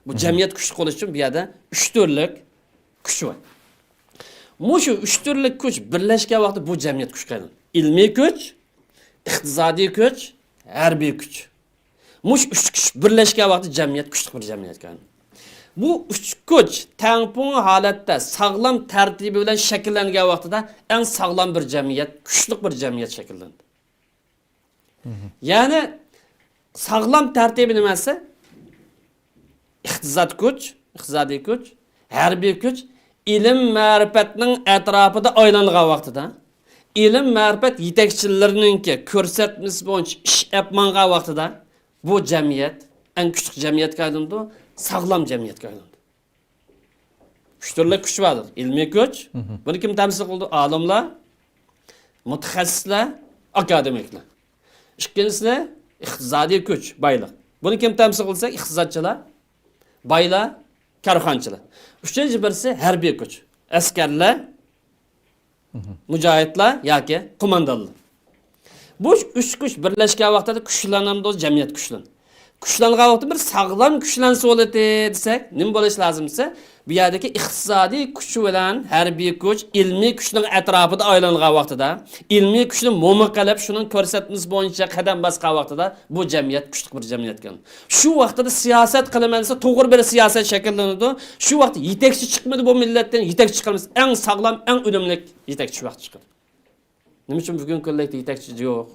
Bu jamiyat kuchli bo'lish uchun bu yerda 3 turlik kuch bor. Mushu 3 turlik kuch birlashgan vaqtda bu jamiyat kuchga aylanadi. Ilmiy kuch, iqtisodiy kuch, harbiy kuch. Mush 3 kuch birlashgan vaqtda jamiyat kuchli bir jamiyatga aylanadi. Bu 3 kuch tangpung holatda sog'lom tartibi bilan shakllangan vaqtida eng sog'lom bir jamiyat, kuchli bir jamiyat shakllanadi. Ya'ni sog'lom tartibi nimasi? iqtisodiy kuch, harbiy kuch ilm ma'rifatning atrofida aylangan vaqtida, ilm ma'rifat yetakchilarininki ko'rsatmasi bo'yicha ish yapmangan vaqtida bu jamiyat eng kuchli jamiyatga aylandi, sog'lom jamiyatga aylandi. Uch turli kuch vardır. İlmiy kuch. Buni kim temsil qildi? Olimlar, mutaxassislar, akademiklar. İkincisi iqtisodiy kuch, boylik. Buni kim temsil qilsa? Iqtisodchilar, boylar, korxonchilar. Uchinchi birisi harbiy kuch. Askarlar, mujohidlar yoki qo'mondonlar. Bu üç kuch birlashgan vaqtida kuchlanadi, jamiyat kuchlanadi. Kuchlangan vaqtda bir sog'lom kuchlansa bo'ladi desak, nima bo'lish lozimsa, bu yerdagi iqtisodiy kuch bilan harbiy kuch ilmiy kuchning atrofida aylangan vaqtida, ilmiy kuchni mo'min qilib, shuning ko'rsatmasi bo'yicha qadam bosgan vaqtida bu jamiyat kuchli bir jamiyat ekan. Shu vaqtda siyosat qilinmasa, to'g'ri bir siyosat shakllanadi. Shu vaqt yetakchi chiqmadi bu millatdan, yetakchi chiqamiz. Eng sog'lom, eng unumli yetakchi vaqt chiqadi. Nima uchun bugun kunlikda yetakchi yo'q?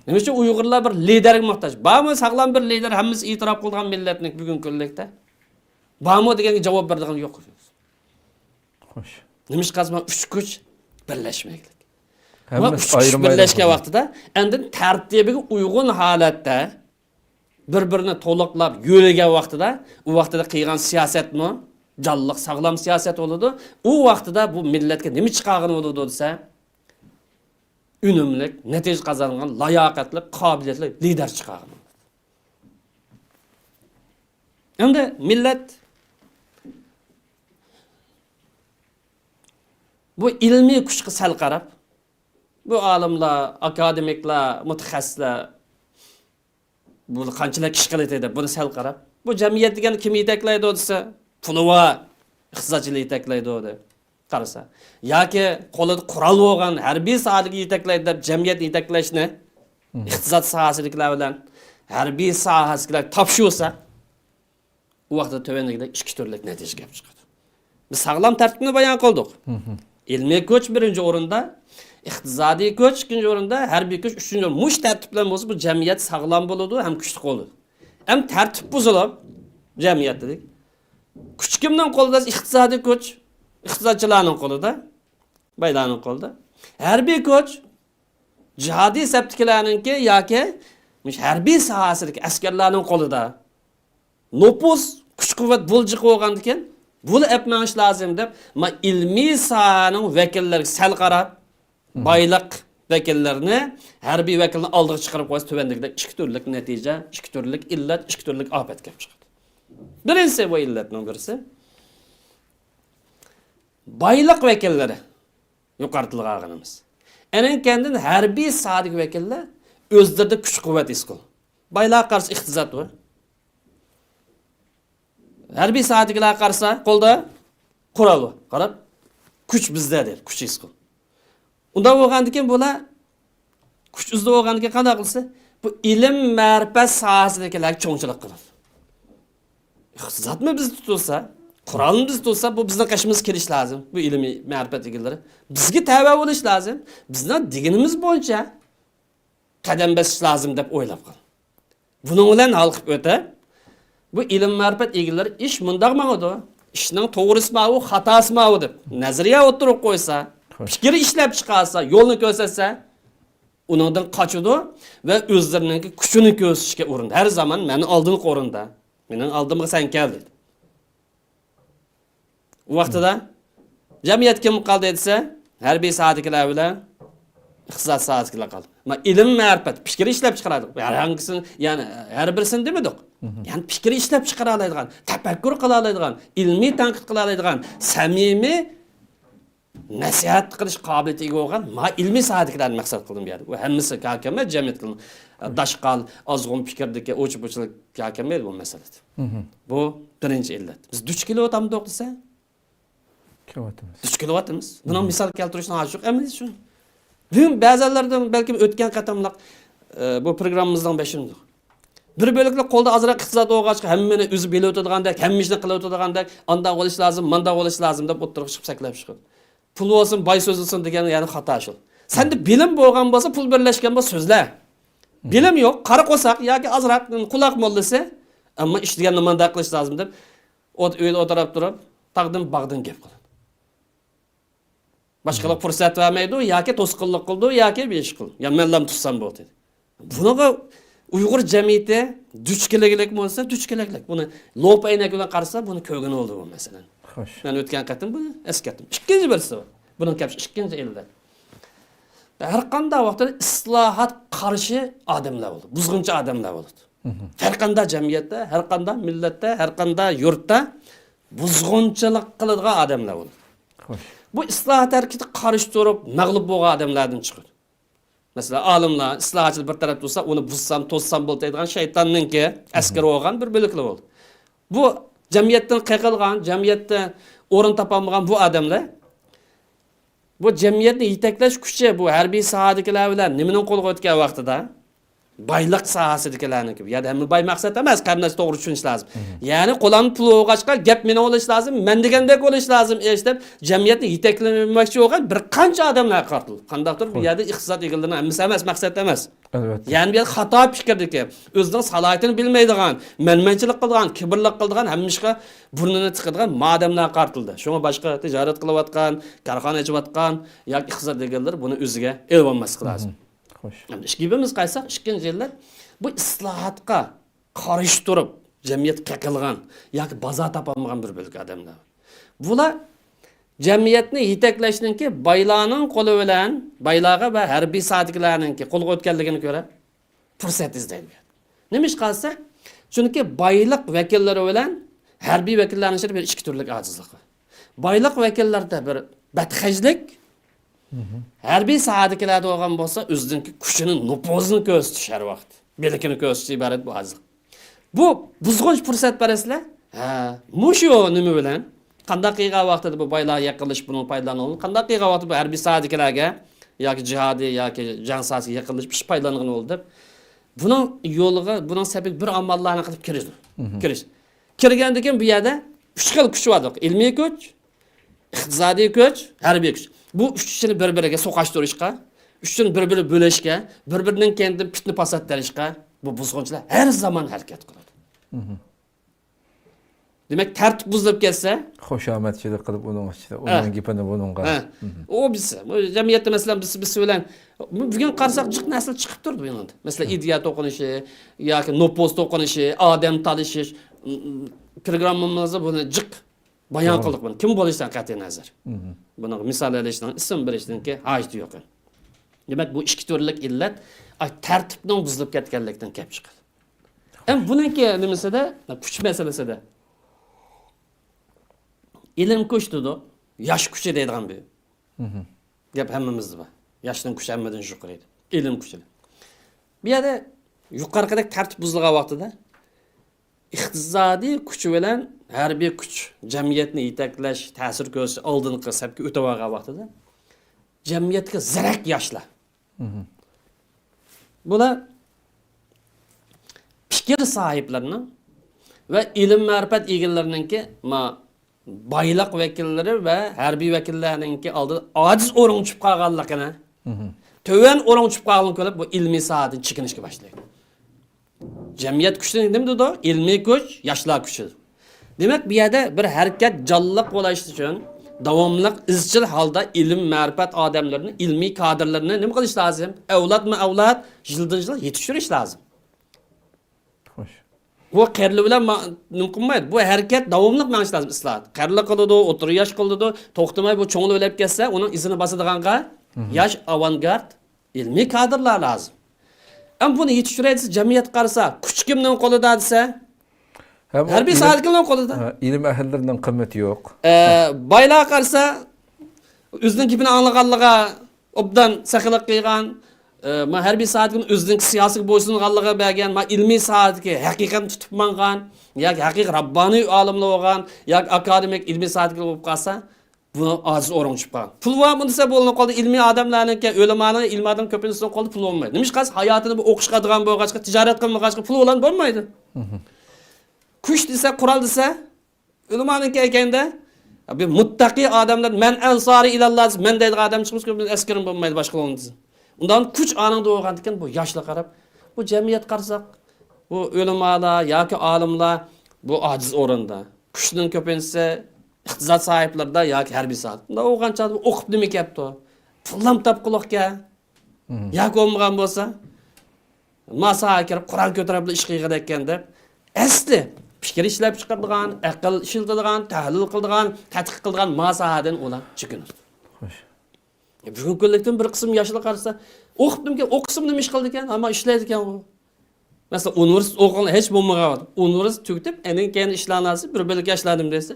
Nima uchun Uyg'urlar bir liderga muhtoj? Bormi sog'lom bir lider hammasi e'tirof qilgan millatning bugun kunlikda? Bormi deganga javob beradigan yo'q. Xo'sh. Nima qazma uch kuch birlashmaylik. Hammasi Va ayrim birlashgan vaqtida endi tartibiga uyg'un holatda bir-birini to'liqlab yo'lagan vaqtida, u vaqtida qilgan siyosatmi, jonliq sog'lom siyosat bo'ladi. U vaqtida bu millatga nima chiqargan bo'ladi desa, unumlik, natija qozongan, layoqatli, qobiliyatli lider chiqargan. Endi millat bu ilmiy kuchga sal qarab, bu olimlar, akademiklar, mutaxassislar bu qanchalar kishi qiladi, buni sal qarab, bu jamiyat degan kim yetaklaydi desa, puli va iqtisodchilar yetaklaydi deb qarasa, yoki qo'lida qurol bo'lgan harbiy sohaga yetaklaydi deb jamiyat yetaklashni iqtisod sohasidagilar bilan harbiy sohasidagilar topshirsa, u vaqtda tövendagidek ikki turli natija kelib chiqadi. Biz sog'lom tartibni bayon qildik. Ilmiy kuch birinchi o'rinda, iqtisodiy kuch ikkinchi o'rinda, harbiy kuch uchinchi o'rinda. Mush tartib bilan bo'lsa, bu jamiyat sog'lom bo'ladi, ham kuchli bo'ladi. Ham tartib buzilib, jamiyat dedik. Kuch kimning qo'lida? Iqtisodiy kuch, iqtisodchilarning qo'lida, baylarning qo'lida. Harbiy kuch jihodiy sabtkilarninki yoki harbiy sohasidagi askarlarning qo'lida. Nopus kuch-quvvat bo'lji qo'ygan ekan, buni apmanish lozim deb, ma ilmiy sohaning vakillariga sal qarab, boyliq vakillarini, harbiy vakilni oldiga chiqarib qo'ysa, tuvandagida ikki turlik natija, ikki turlik illat, ikki turlik ofat kelib chiqadi. Birinchisi bu illatning birisi boyliq vakillari yuqortilganimiz. Enin kendin harbiy sohaning vakillar o'zlarida kuch-quvvat his qiladi. Boylar qarshi iqtisod bor. Harbiy sohadagilar qarsa, qo'lda qurol qarab, kuch bizda der, kuch his qil. Unda bo'lgandan bular kuch uzda bo'lgandan qanday qilsa, bu ilm ma'rifat sohasidagilar cho'ngchilik qiladi. Iqtisodmi biz tutilsa, qurolni biz tutilsa, bu bizning qashimiz kelish lozim. Bu ilmiy ma'rifat egallari bizga tava bo'lish lozim. Bizning diginimiz bo'yicha qadam bosish lozim deb o'ylab qol. Buning bilan hal qilib o'ta. Bu ilm ma'rifat egalari ish mundaq ma'noda, ishning to'g'risi ma'u, xatosi ma'u deb nazariya o'tirib qo'ysa, fikri ishlab chiqarsa, yo'lni ko'rsatsa, uningdan qochadi va o'zlarining kuchini ko'rsatishga urinadi. Har zaman meni oldin qo'rinda, mening oldimga sen kel dedi. U vaqtida jamiyat kim qoldi desa, harbiy sohadagilar bilan iqtisod sohasidagilar qoldi. Ma ilm ma'rifat fikri ishlab chiqaradi. Hangisini, ya'ni har birisini demadik. Yani fikri ishlab chiqara oladigan, tafakkur qila oladigan, ilmiy tanqid qila oladigan, samimiy nasihat qilish qobiliyatiga bo'lgan ma ilmiy sohadagilarni maqsad qildim bu yerda. Bu hammasi hakama jamiyat qildim. Dashqal, ozg'un fikrdagi o'chib-o'chlik hakamiyat bu masala. Bu birinchi illat. Biz duch kilovatamiz desa, duch kilovatamiz. Buni misol keltirishni hojat yo'q, emas shu. Bugün ba'zilardan belki o'tgan qatamliq bu programmamizdan beshindir. Bir bölükle kolda azırak iqtisod o'g'achqa hammani o'zi bilib o'tadigandak, hamma ishni qilib o'tadigandak, anda bo'lish lozim, manda bo'lish lozim deb o'tirib chiqib saklab chiqadi. Pul olsun, boy so'zilsin degan ya'ni xato shu. Senda bilim bo'lgan bo'lsa, pul birlashgan bo'lsa so'zla. Bilim yo'q, qara qo'saq yoki azroq quloq mollasi, Ama işleyen namanda qilish lazım deb öyle o'tirib turib, taqdim bag'dan gap qiladi. Boshqalar fursat vermaydi, yoki to'sqinlik qildi, yoki bir ish qildi. Ya men lam tutsam bo'ldi dedi. Bunaqa Uyg'ur jamiyati duch keraklik bo'lsa, duch keraklik. Buni lo'p aynak bilan qarasa, buni ko'rgan oldi bu masalan. Xo'sh. Men o'tgan qatim buni eskatdim. Ikkinchi birisi bu. Buning kapish ikkinchi illat. Har qanday vaqtda islohot qarshi odamlar bo'ldi. Buzg'unchi odamlar bo'ldi. Har qanday jamiyatda, har qanday millatda, har qanday yurtda buzg'unchilik qiladigan odamlar bo'ldi. Xo'sh. Bu islohot harakati qarshi turib, mag'lub bo'lgan odamlardan chiqadi. Masalan, olimlar islohotchilar bir taraf tursa, uni buzsam, to'ssam bo'ldi degan shaytonninki askari bo'lgan bir bo'liklar bo'ldi. Bu jamiyatdan qaqilgan, jamiyatda o'rin topolmagan bu odamlar bu jamiyatni yetaklash kuchi bu harbiy sohadagilar bilan nimaning qo'lga o'tgan vaqtida bayliq sohasidagilarniki. Ya da bay maqsad emas, qarnash to'g'ri tushunish lazım. Ya'ni qo'lan pul o'g'achqa gap meni bo'lish lazım, men degandek bo'lish lazım. Eshitib, jamiyatni yetaklamoqchi bo'lgan bir qancha odamlar qartildi. Qandaqdir bu yerda iqtisod egildirini emas, maqsad emas. Albatta. Yani bir xato fikirdiki, o'zining salohiyatini bilmaydigan, menmanchilik qilgan, kibrlik qilgan, hammishqa burnini tiqadigan odamlar qartildi. Shunga boshqa tijorat qilayotgan, korxona ochayotgan yoki iqtisod egildir buni o'ziga elib olmaslik lozim. Xo'sh. Endi ishkibimiz qaysak, ikkinchi yillar bu islohotga qarshi turib, jamiyat qaqilgan yoki bozor topolmagan bir bo'lak odamlar. Bular jamiyatni yetaklashninki baylarning qo'li bilan, baylarga va harbiy sohadagilarninki qo'lga o'tganligini ko'ra fursat izlaydi. Nima ish qilsa? Chunki bayliq vakillari bilan harbiy vakillarning ichida bir ikki turlik ojizlik bor. Bayliq vakillarda bir badxajlik, harbiy sohadagilarda bo'lgan bo'lsa, o'zining kuchini, nupozini ko'rsatish har vaqt. Belikini ko'rsatish iborat bu ojizlik. Bu buzg'unch fursat berasizlar? Mushu nima bilan? Qanday qilgan vaqtida bu baylar yaqinlash bunun foydalanadi? Qanday qilgan vaqtda bu harbiy sohadagilarga yoki jihodiy yoki jang sohasiga yaqinlash ish foydalangan bo'ldi deb buning yo'liga, buning sababi bir amallarni qilib kirish. Kirgandan keyin bu yerda 3 xil kuch bor. Ilmiy kuch, iqtisodiy kuch, harbiy kuch. Bu uchini bir-biriga so'qashtirishga, uchini bir-biri bo'lishga, bir-birining kendini fitna fasod qilishga bu buzg'unchilar har zaman harakat qiladi. Demak, tartib buzilib ketsa, Xushomadchilik qilib uning ichida, uning gapini buningga. O biz, jamiyatda masalan biz bilan bugun qarasak jiq nasl chiqib turdi bu yerda. Masalan, idea to'qinishi yoki nopoz to'qinishi, odam tanishish programmamizda buni jiq bayon qildik buni. Kim bo'lishidan qat'iy nazar. Buni misol berishdan, ism berishdanki hojat yo'q. Demak, bu ikki turlik illat tartibning buzilib ketganlikdan kelib chiqadi. Endi buningki nimasida, kuch masalasida ilm kuch dedi, yosh kuchi deydigan bu. Gap hammamizda bor. Yoshning kuchi hammadan yuqori edi. Ilm kuchi. Bu yerda yuqoridagi tartib buzilgan vaqtida iqtisodiy kuch bilan harbiy kuch jamiyatni yetaklash, ta'sir ko'rsatish oldingi sababga o'tib olgan vaqtida jamiyatga zirak yoshlar. Bular fikr sahiblarini va ilm ma'rifat egallarininki bayliq vakillari va harbiy vakillarininki oldida ojiz o'rin tushib qolganligini, to'van o'rin tushib qolganligini ko'rib bu ilmiy sohadan chekinishga boshlaydi. Jamiyat kuchi nima dedi? Ilmiy kuch, yoshlar kuchi. Demak, bu yerda bir harakat jonliq bo'lish uchun davomli izchil holda ilm ma'rifat odamlarini, ilmiy kadrlarini nima qilish lozim? Avlod yildan-yil yetishtirish lozim. Xo'sh. Bu qirli bilan nima qilmaydi? Bu harakat davomli bo'lish lozim islohot. Qirli qildi, o'tir yosh qildi, to'xtamay bu cho'ngli o'lib ketsa, uning izini bosadiganqa yosh avangard ilmiy kadrlar lozim. Ama bunu yetiştireydi jamiyat qarasa, kuch kimning qo'lida desa, harbiy sohadagilarning qo'lida. Ilm ahllarining qimmati yo'q. Baylar qarasa, o'zining gapini anglaganligiga obdan saxillik qilgan, harbiy sohadagining o'zining siyosiy bo'ysunganligiga bergan, ilmiy sohadagi haqiqatni tutib mangan, yoki haqiqiy rabbaniy olimlar bo'lgan, yoki akademik ilmiy sohadagilar bo'lib qolsa, bunu aciz o'rin tushib qolgan. Pul var mı desa bo'lgan qoldi, ilmiy odamlarniki, o'limalarning ilmiy odam ko'pincha qoldi pul olmaydi. Nima qilsa hayotini bu o'qishga qilgan bo'lg'achqa, tijorat qilmag'achqa pul olan bo'lmaydi. Kuch desa, qurol desa, o'limalarniki ekanda bir muttaqi odamlar, men ansori ilalloh, men deydigan odam chiqmish ko'p askarim bo'lmaydi boshqa o'rinda. Undan kuch aningda bo'lgan ekan bu yoshlar qarab, bu jamiyat qarasak, bu ulamalar yoki olimlar bu ojiz o'rinda. Kuchning ko'pincha iqtisod sahiplarida yoki harbiy soat. Bunda o'qancha o'qib nima kepti? Pullam topqiloqqa. Yoki olmagan bo'lsa, masaga kirib Qur'on ko'tarib ish qilgan ekan deb asli fikr ishlab chiqaradigan, aql ishlatadigan, tahlil qiladigan, tadqiq qiladigan masahadan ular chiqinir. Xo'sh. Bugun kunlikdan bir qism yoshlar qarasa, o'qibdimki, o'qisam nima ish qildi ekan, ammo ishlaydi ekan u. Masalan, universitet o'qigan hech bo'lmagan. Universitet tugitib, endi keyin ishlanasi bir bilib ishladim desa.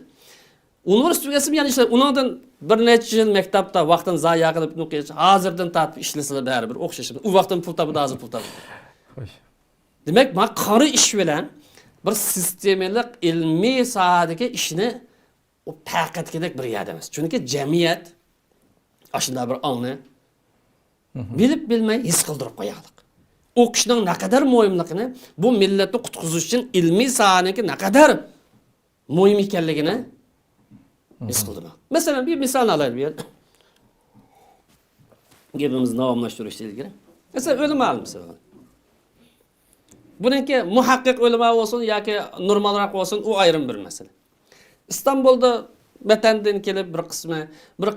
Universitet tugasam yana ishlar. Undan bir necha yil maktabda vaqtini zayi qilib o'qish, hozirdan tortib ishlasalar baribir o'xshashib. U vaqtdan pul topadi, hozir pul topadi. Xo'sh. Demak, men qari ish bilan bir sistemalik ilmiy sohadagi ishni o taqatgidek bir yerda emas. Chunki jamiyat ashunda bir ongni bilib bilmay his qildirib qo'yadi. O'qishning naqadar muhimligini, bu millatni qutqizish uchun ilmiy sohaniki naqadar muhim ekanligini his qildim. Masalan, bir misol olaylik bu yerda. Gapimizni davomlashtirishga ilgari. Masalan, o'lim olmasa. Buniki muhaqqiq o'lima olsun yoki normalroq olsun, u ayrim bir masala. İstanbulda vatandan kelib bir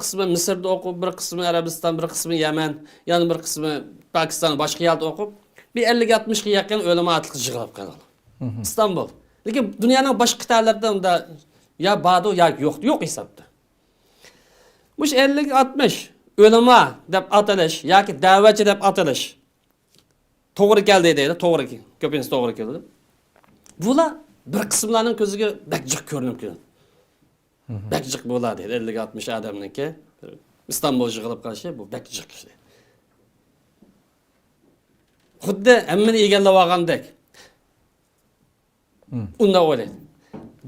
qismi Misrda o'qib, bir qismi Arabiston, bir qismi Yaman, yana bir qismi Pokiston, boshqa yerda o'qib, bir 50-60 ga yaqin o'lima atliq yig'ilib qolgan. İstanbul. Lekin dunyoning boshqa qit'alarida unda ya bado ya yo'q hisobda. Mush 50-60 o'lima deb atalish yoki da'vatchi deb atalish to'g'ri keldi deydi, to'g'ri ki. Ko'pincha to'g'ri keldi. Bular bir qismlarning ko'ziga bakjiq ko'rinib keladi. Bakjiq bo'ladi, 50-60 odamniki Istanbul yig'ilib qolishi bu bakjiq ish. Xuddi hammani egallab olgandek. Unda o'ylaydi.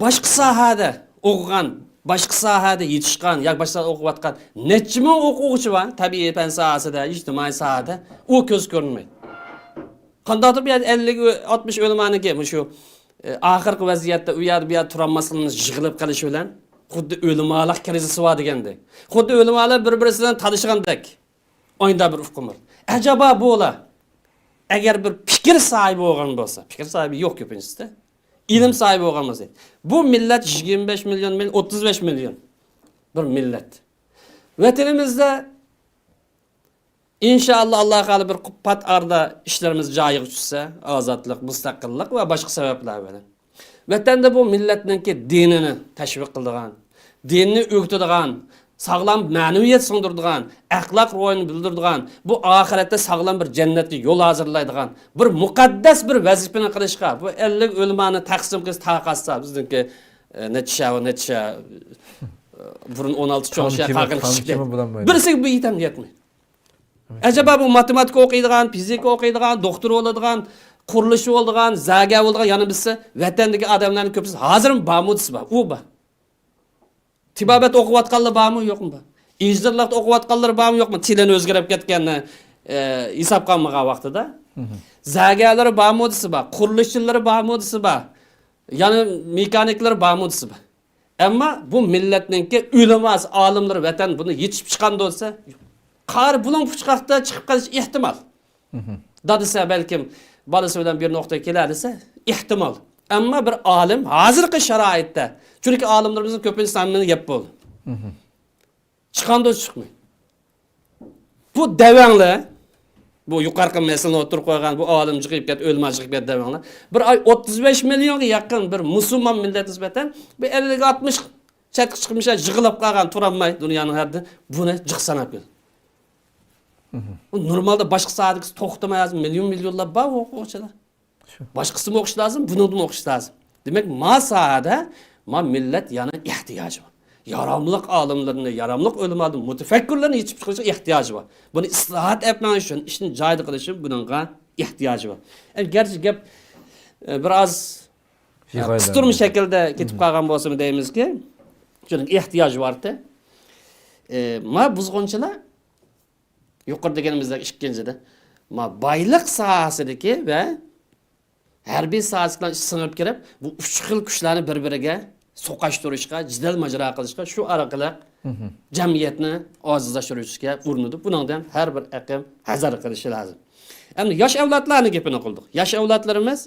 Boshqa sohada o'qigan, boshqa sohada yetishgan yoki boshqa o'qiyotgan necha ming o'quvchi bor, tabiiy fan sohasida, ijtimoiy sohada u ko'z ko'rinmaydi. Qandaydir bir 50-60 o'lmaniki shu oxirgi vaziyatda u yer bu yer turolmasligimiz yig'ilib qolishi bilan xuddi o'limalik krizisi bor degandek. Xuddi o'limalar bir-birisidan tanishgandek. O'yinda bir ufqim bor. Ajaba bo'lar. Agar bir fikr sahibi bo'lgan bo'lsa, fikr sahibi yo'q ko'pincha. İlim sahibi bo'lgan bo'lsa, bu millat 25 milyon, 35 milyon bir millat. Vatanimizda İnşallah Allah qali bir quppat arda ishlarimiz joyiga tushsa, ozodlik, mustaqillik va boshqa sabablar bilan. Vatanda bu millatninki dinini tashviq qiladigan, dinni o'rgatadigan, sog'lom ma'naviyat singdiradigan, axloq ro'yini bildiradigan, bu oxiratda sog'lom bir jannatga yo'l hozirlaydigan, bir muqaddas bir vazifani qilishga, bu 50 o'lmani taqsim qilish taqatsa bizniki necha burun 16 cho'sha taqilib. Birisi bu yetam yetmaydi. Acaba bu matematik o'qiydigan, fizika o'qiydigan, doktor bo'ladigan, qurilish bo'ladigan, zaga bo'ladigan yana bizsa vatandagi odamlarning ko'pisi hozir bamudis bor, u bor. Tibobat o'qiyotganlar bormi, yo'qmi? Injinirlikda o'qiyotganlar bormi, yo'qmi? Tilini o'zgarib ketganini hisob qilmagan vaqtida. Zagalar bamudisi bor, qurilishchilar bamudisi bor. Yana mexaniklar bamudisi bor. Ammo bu millatninki ulamas, olimlar vatan buni yetishib chiqqanda bo'lsa, qari bulan puchqaqda chiqib qolish ehtimol. Dadisa balkim bolasi bilan bir nuqtaga keladisa, ehtimol. Ammo bir olim hozirgi sharoitda, chunki olimlarimizning ko'pincha samimini gap bo'ldi. Chiqanda chiqmaydi. Bu davanglar, bu yuqorqi masalani o'tirib qo'ygan bu olim chiqib ketdi, o'lmas chiqib ketdi davanglar. Bir ay 35 millionga yaqin bir musulmon millat nisbatan bir 50-60 chatqi chiqmishlar yig'ilib qolgan turolmay dunyoning harda buni jiq sanab keldi. Normalde başka saatlik to'xtamayaz milyonlar bor o'quvchilar. Boshqasi o'qish lazım, buni ham o'qish lazım. Demak, ma sahada ma millat yana ehtiyoji bor. Yaramliq olimlarni, yaramliq o'limalarni, mutafakkirlarni yetib chiqishga ehtiyoji bor. Buni islohot etmanish uchun, ishni joyida qilish uchun bunga ehtiyoji bor. Garchi gap biroz qistirma shaklda ketib qolgan bo'lsa deymizki, chunki ehtiyoj bor-da. Ma buzg'unchilar yuqori deganimizdagi ikkinchida boylik sohasidagi va harbiy sohasiga singib kirib, bu uch xil kuchlarni bir-biriga so'qashtirishga, jidal majra qilishga, shu orqali jamiyatni ozizlashtirishga urinadi. Bundan har bir aqim hazar qilishi lozim. Endi yosh avlodlarning gapini qildik. Yosh avlodlarimiz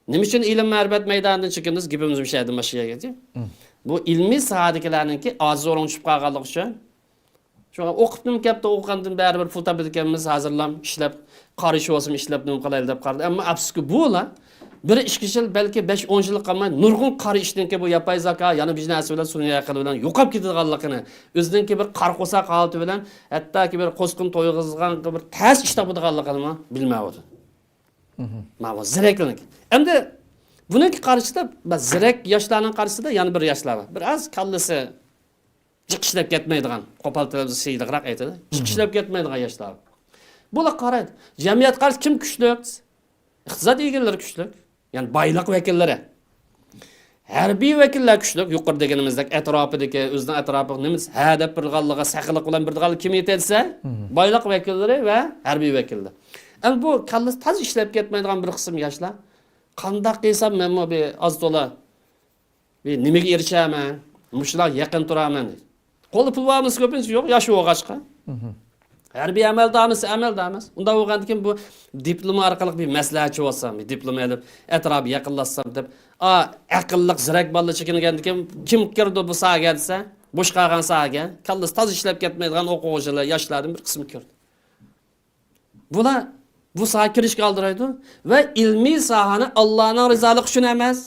Nima uchun ilm ma'rifat maydonidan chiqdingiz? Gapimiz bir şeydan boshqa ketdi. Bu ilmiy sohadagilarningki ojiz o'rin tushib qolganligi uchun shunga o'qibdim kapta o'qigandan baribir pul topib ekanmiz, hozirlam ishlab qarish olsam ishlab nima qilaylik deb qaradi. Ammo afsuski bular bir 2 yil balki 5-10 yil qolmay nurg'un qari ishdanki bu yapay zaka yana bir narsa bilan sun'iy aql bilan yo'qolib ketadiganligini o'zininki bir qarqo'saq holati bilan hattoki bir qo'sqin to'yg'izgan bir tas ish topadiganligini bilmaydi. Mana ziraklik. Endi buniki qarshida zirak yoshlarning qarshida yana bir yoshlar bor. Biroz kallasi chiqishlab ketmaydigan, qo'pol tilimiz siyliqroq aytadi. Chiqishlab ketmaydigan yoshlar. Bular qaraydi. Jamiyat qarshi kim kuchli? Iqtisod egalari kuchli. Yani baylık vekilleri. Harbiy vakillar kuchli, yuqori deganimizdek atrofidagi o'zining atrofiga nimiz hadab birg'anligiga saqliq bilan birg'anlik kim yetelsa, baylık vakillari va harbiy vakillar. Endi bu kallas tez ishlab ketmaydigan bir qism yoshlar qanday qilsam men bu az to'la bir nimaga erishaman, mushlar yaqin turaman. Qo'li pul bormisi ko'pincha yo'q, yoshi o'g'achqa. Harbiy amaldamiz. Unda o'g'andan keyin bu diploma orqali bir maslahatchi bo'lsam, bir diploma olib, atrof yaqinlashsam deb, aqlliq zirak balla chekingandan keyin kim kirdi bu sohaga desa, bo'sh qolgan sohaga, kallas toz ishlab ketmaydigan o'quvchilar, yoshlarning bir qismi kirdi. Bular bu sohaga kirishga oldiraydi va ilmiy sohani Allohning rizoligi uchun emas,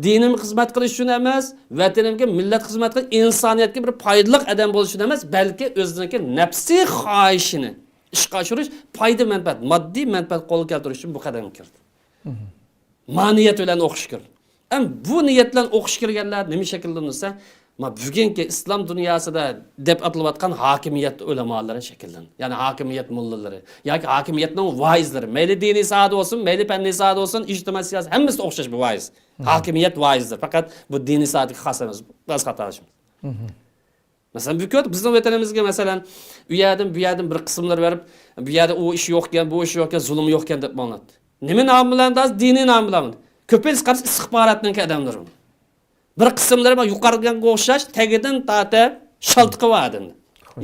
dinimga xizmat qilish uchun emas, vatanimga, millat xizmat qilib, insoniyatga bir foydali odam bo'lish uchun emas, balki o'zining nafsiy xohishini ishga oshirish, foyda manfaat, moddiy manfaat qo'lga keltirish uchun bu qadamga kirdi. Ma'niyat bilan o'qish kirdi. Bu niyat bilan o'qish kirganlar nima shakllansa, bugungi islom dunyosida deb ataladigan hokimiyat ulamolari shakllandi. Ya'ni hokimiyat mullalari yoki hokimiyatning voizlari, mayli diniy sohada bo'lsin, mayli fanniy sohada bo'lsin, ijtimoiy siyosiy hammasi o'xshash bu voiz. Hokimiyat voizdir. Faqat bu diniy sohadaga xos emas. Biz qatorishimiz. Masalan, bizning vatanimizga masalan, u yerdan bu yerdan bir qismlar berib, bu yerda u ish yo'q ekan, bu ish yo'q ekan, zulm yo'q ekan deb ma'lumot. Nima nom bilan diniy nom bilan? Ko'pincha qarshi istixborotning odamlar. Bir qismlari yuqoriga o'xshash tagidan tatib shaltiqib adindi.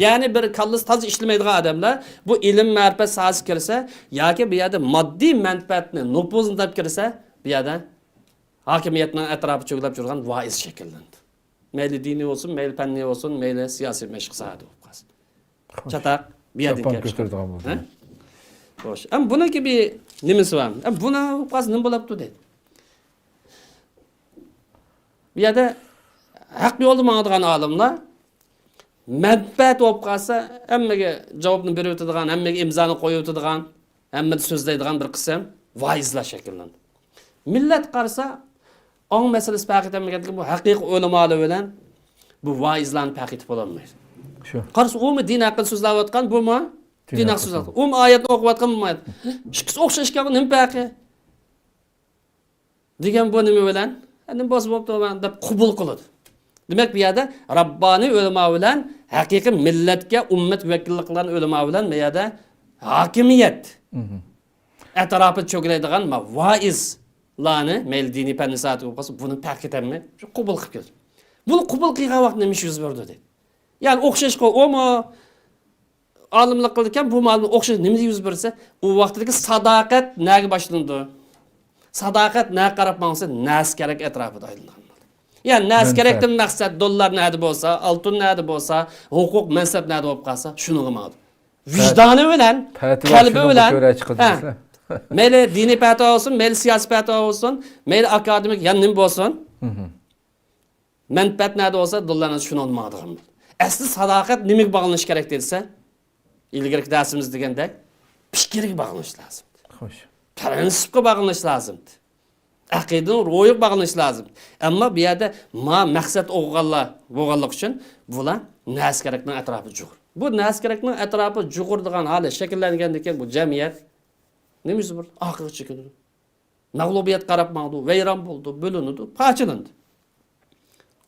Ya'ni bir kallas toz ishlamaydigan odamlar bu ilm ma'rifat sohasiga kirsa yoki bu yerda moddiy manfaatni nupuzini topib kirsa, bu yerda hokimiyatning atrofi cho'g'lab yurgan voiz shakllandi. Mayli diniy bo'lsin, mayli fanniy bo'lsin, mayli siyosiy mashq sohada bo'lib qolsin. Chataq bu yerdan keltirdigan bo'ldi. Xo'sh, ham buniki bir nimasi bor? Buni qaz nima bo'libdi dedi. Bu yerda haq yo'lda mangadigan olimlar manfaat bo'lib qolsa, hammaga javobni berib o'tadigan, hammaga imzoni qo'yib o'tadigan, hamma so'zlaydigan bir qism voizlar shakllandi. Millat qarasa, ong masalasi paqitamagandagi bu haqiqiy ulamolar bilan bu voizlarni paqitib bo'lolmaydi. Shu. Qarasa, u din haqida so'zlayotgan, bu-mu? Din haqida so'zlayotgan. U oyatni o'qiyotgan bo'lmaydi. Ikkisi o'xshashga nima paqi? Degan bu nima bilan? Endi bos bo'lib deb qabul qiladi. Demak, bu yerda Rabboniy ulamo bilan haqiqiy millatga ummat vakillik qilgan ulamo bilan bu yerda hokimiyat atrofi cho'g'laydigan voizlarni mayli diniy fanniy sohada bo'lsa, buni paqitamay shu qabul qilib keldi. Buni qabul qilgan vaqt nima ish yuz berdi dedi. Ya'ni o'xshash qo'yma olimlik qildi ekan, bu ma'lum o'xshash nima yuz bersa, u vaqtdagi sadoqat nega boshlandi? Sadoqat na qarab mangsa, nas kerak atrofida aylanadi. Yani nas kerakdan maqsad dollar nada bo'lsa, oltin nada bo'lsa, huquq, mansab nada bo'lib qolsa, shuni qilmadi. Vijdoni bilan, qalbi bilan, mayli diniy fatvo olsun, mayli siyosiy fatvo olsun, mayli akademik yan nima bo'lsin, manfaat nada bo'lsa, dollarni shuni olmadi. Asli sadoqat nimaga bog'lanish kerak desa, ilgari darsimiz degandek, fikriga bog'lanish lozim. Xo'sh. Prinsipga bog'lanish lozim. Aqidaning ro'yiga bog'lanish lozim. Ammo bu yerda maqsad o'g'illar bo'lganlik uchun bular nas kerakning atrofi jug'ur. Bu nas kerakning atrofi jug'urdigan hali shakllangandan keyin bu jamiyat nima yuz berdi? Oqiga chiqdi. Mag'lubiyat qarab maqdu, vayron bo'ldi, bo'linadi, parchalandi.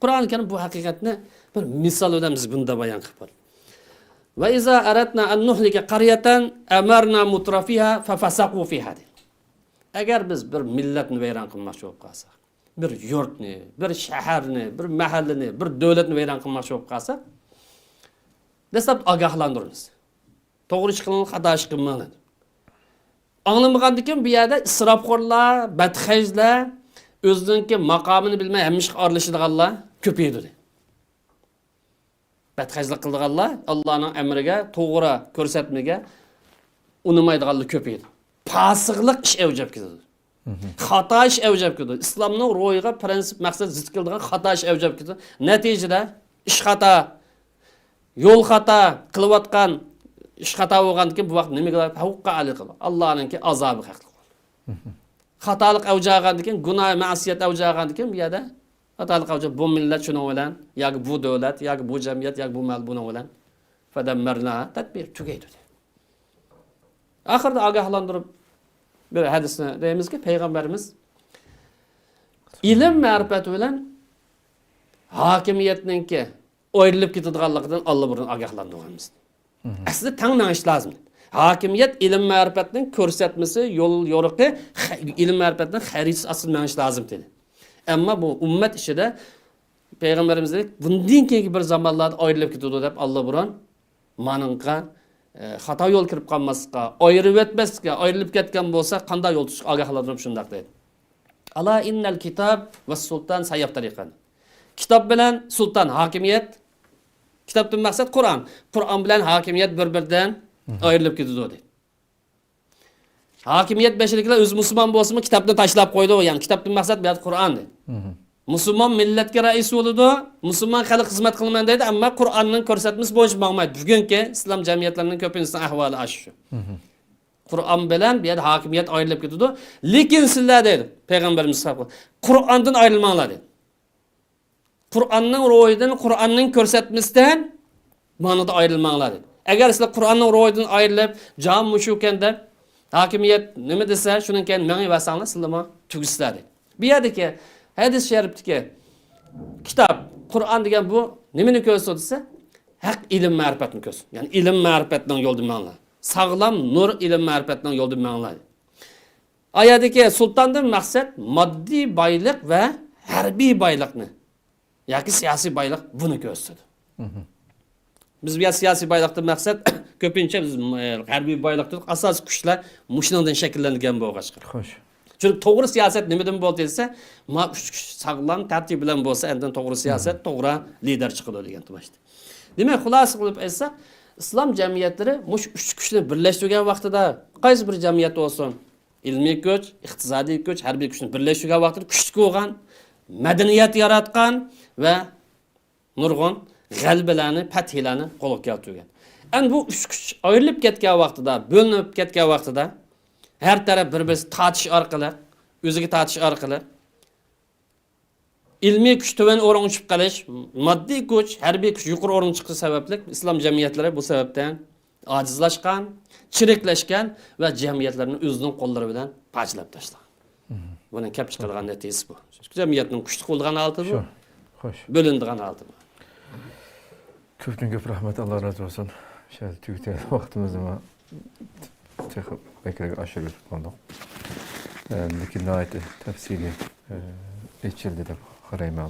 Qur'on Karim bu haqiqatni bir misol bilan biz bunda bayon qilib berdi. Va iza aradna an nuhlika qaryatan amarna mutrafiha fa fasaqu fiha. Agar biz bir millatni vayron qilmoqchi bo'lib qolsak, bir yurtni, bir shaharni, bir mahallani, bir davlatni vayron qilmoqchi bo'lib qolsak, desab ogohlantiramiz. To'g'ri ish qiling, xato ish qilmang. Anlamagandikin bu yerda isrofxo'rlar, badxajlar, o'zininki maqomini bilmay hamishqa aralashadiganlar ko'paydi. Badxajlik qilganlar Allohning amriga to'g'ri ko'rsatmaga unimaydiganlar ko'paydi. Fasiqlik ish avjab ketadi. Xato ish avjab ketadi. Islomning ro'yiga prinsip maqsad zid keladigan xato ish avjab ketadi. Natijada ish xato, yo'l xato qilayotgan ish xato bo'lgandan keyin bu vaqt nimaga favqqa aliqib Allohningki azobi haqli. Xatolik avjag'andan keyin gunoh, ma'siyat avjag'andan keyin bu yerda xatolik avjab bu millat shuning bilan, yoki bu davlat, yoki bu jamiyat, yoki bu mal buning bilan fadammarna tadbir tugaydi. Oxirida ogohlantirib bir hadisni deymizki, payg'ambarimiz ilm ma'rifat bilan hokimiyatninki ayrilib ketadiganligidan Alloh burun ogohlantirganmiz. Aslida tang menish lozim. Hokimiyat ilm ma'rifatning ko'rsatmasi, yo'l yo'riqi ilm ma'rifatning xaritasi asl menish lozim dedi. Ammo bu ummat ishida payg'ambarimiz dedi, bundan keyingi bir zamonlarda ayrilib ketadi deb Alloh burun maningga xato yo'l kirib qolmaslikqa, ayirib o'tmaslikka, ayrilib ketgan bo'lsa, qanday yo'l tutish ogohlantirib shundaq deydi. Ala innal kitab va sultan sayyab tariqan. Kitob bilan sultan hokimiyat, kitobdan maqsad Qur'on. Qur'on bilan hokimiyat bir-biridan ayrilib ketadi deydi. Hokimiyat bashirliklar o'z musulmon bo'lsa-mu kitobni tashlab qo'ydi, ya'ni kitobdan maqsad bu Qur'on deydi. Musulmon millatga rais bo'ladi, musulmon xalq xizmat qilman deydi, ammo Qur'onning ko'rsatmasi bo'yicha bo'lmaydi. Bugungi islom jamiyatlarining ko'pincha ahvoli shu. Qur'on bilan bu yerda hokimiyat ayrilib ketadi, lekin sizlar deydi payg'ambarimiz Qur'ondan ayrilmanglar deydi. Qur'onning ro'yidan, Qur'onning ko'rsatmasidan ma'noda ayrilmanglar deydi. Agar sizlar Qur'onning ro'yidan ayrilib, jon mushukanda hokimiyat nima desa, shundan keyin menga vasanglar, sizlar tugisizlar deydi. Bu yerdagi hadis sharifdagi kitob Qur'on degan bu nimani ko'rsatsa, haq ilm ma'rifatni ko'rsatadi. Ya'ni ilm ma'rifatning yo'lida manglar. Sog'lom nur ilm ma'rifatning yo'lida manglar. Oyatdagi sultondan maqsad moddiy boylik va harbiy boylikni yoki siyosiy boylik buni ko'rsatadi. Biz bu siyosiy boylikdan maqsad ko'pincha biz harbiy boylikdan asosiy kuchlar mushundan shakllangan bo'lg'achqa. Xo'sh. Çünkü to'g'ri siyosat nimadan bo'ldi desa, ma uch kuch sog'lom tartib bilan bo'lsa, endi to'g'ri siyosat, to'g'ri lider chiqadi degan to'g'ri. Demak, xulosa qilib aytsak, islom jamiyatlari mush uch kuchni birlashtirgan vaqtida qaysi bir jamiyat bo'lsin, ilmiy kuch, iqtisodiy kuch, harbiy kuchni birlashtirgan vaqtida kuchli bo'lgan, madaniyat yaratgan va nurg'un g'albalarni, fathlarni qo'lga keltirgan. Endi bu uch kuch ayrilib ketgan vaqtida, bo'linib ketgan vaqtida her taraf bir-birisi tartish orqali, o'ziga tartish orqali ilmiy kuch tuvan o'rin chiqib qolish, moddiy kuch, harbiy kuch yuqori o'rin chiqishi sababli islom jamiyatlari bu sababdan ojizlashgan, chiriklashgan va jamiyatlarni o'zining qo'llari bilan parchalab tashlagan. Buni kelib chiqargan natijasi bu. Jamiyatning kuchli qo'lgan holati bu. Xo'sh. Bo'lindigan holati bu. Ko'p rahmat, Alloh razı olsun. Şöyle tugaydi vaqtimizni texnik beklarga oshirib qoldik. Lekin nihoyat tafsiliy aytildi deb qarayman.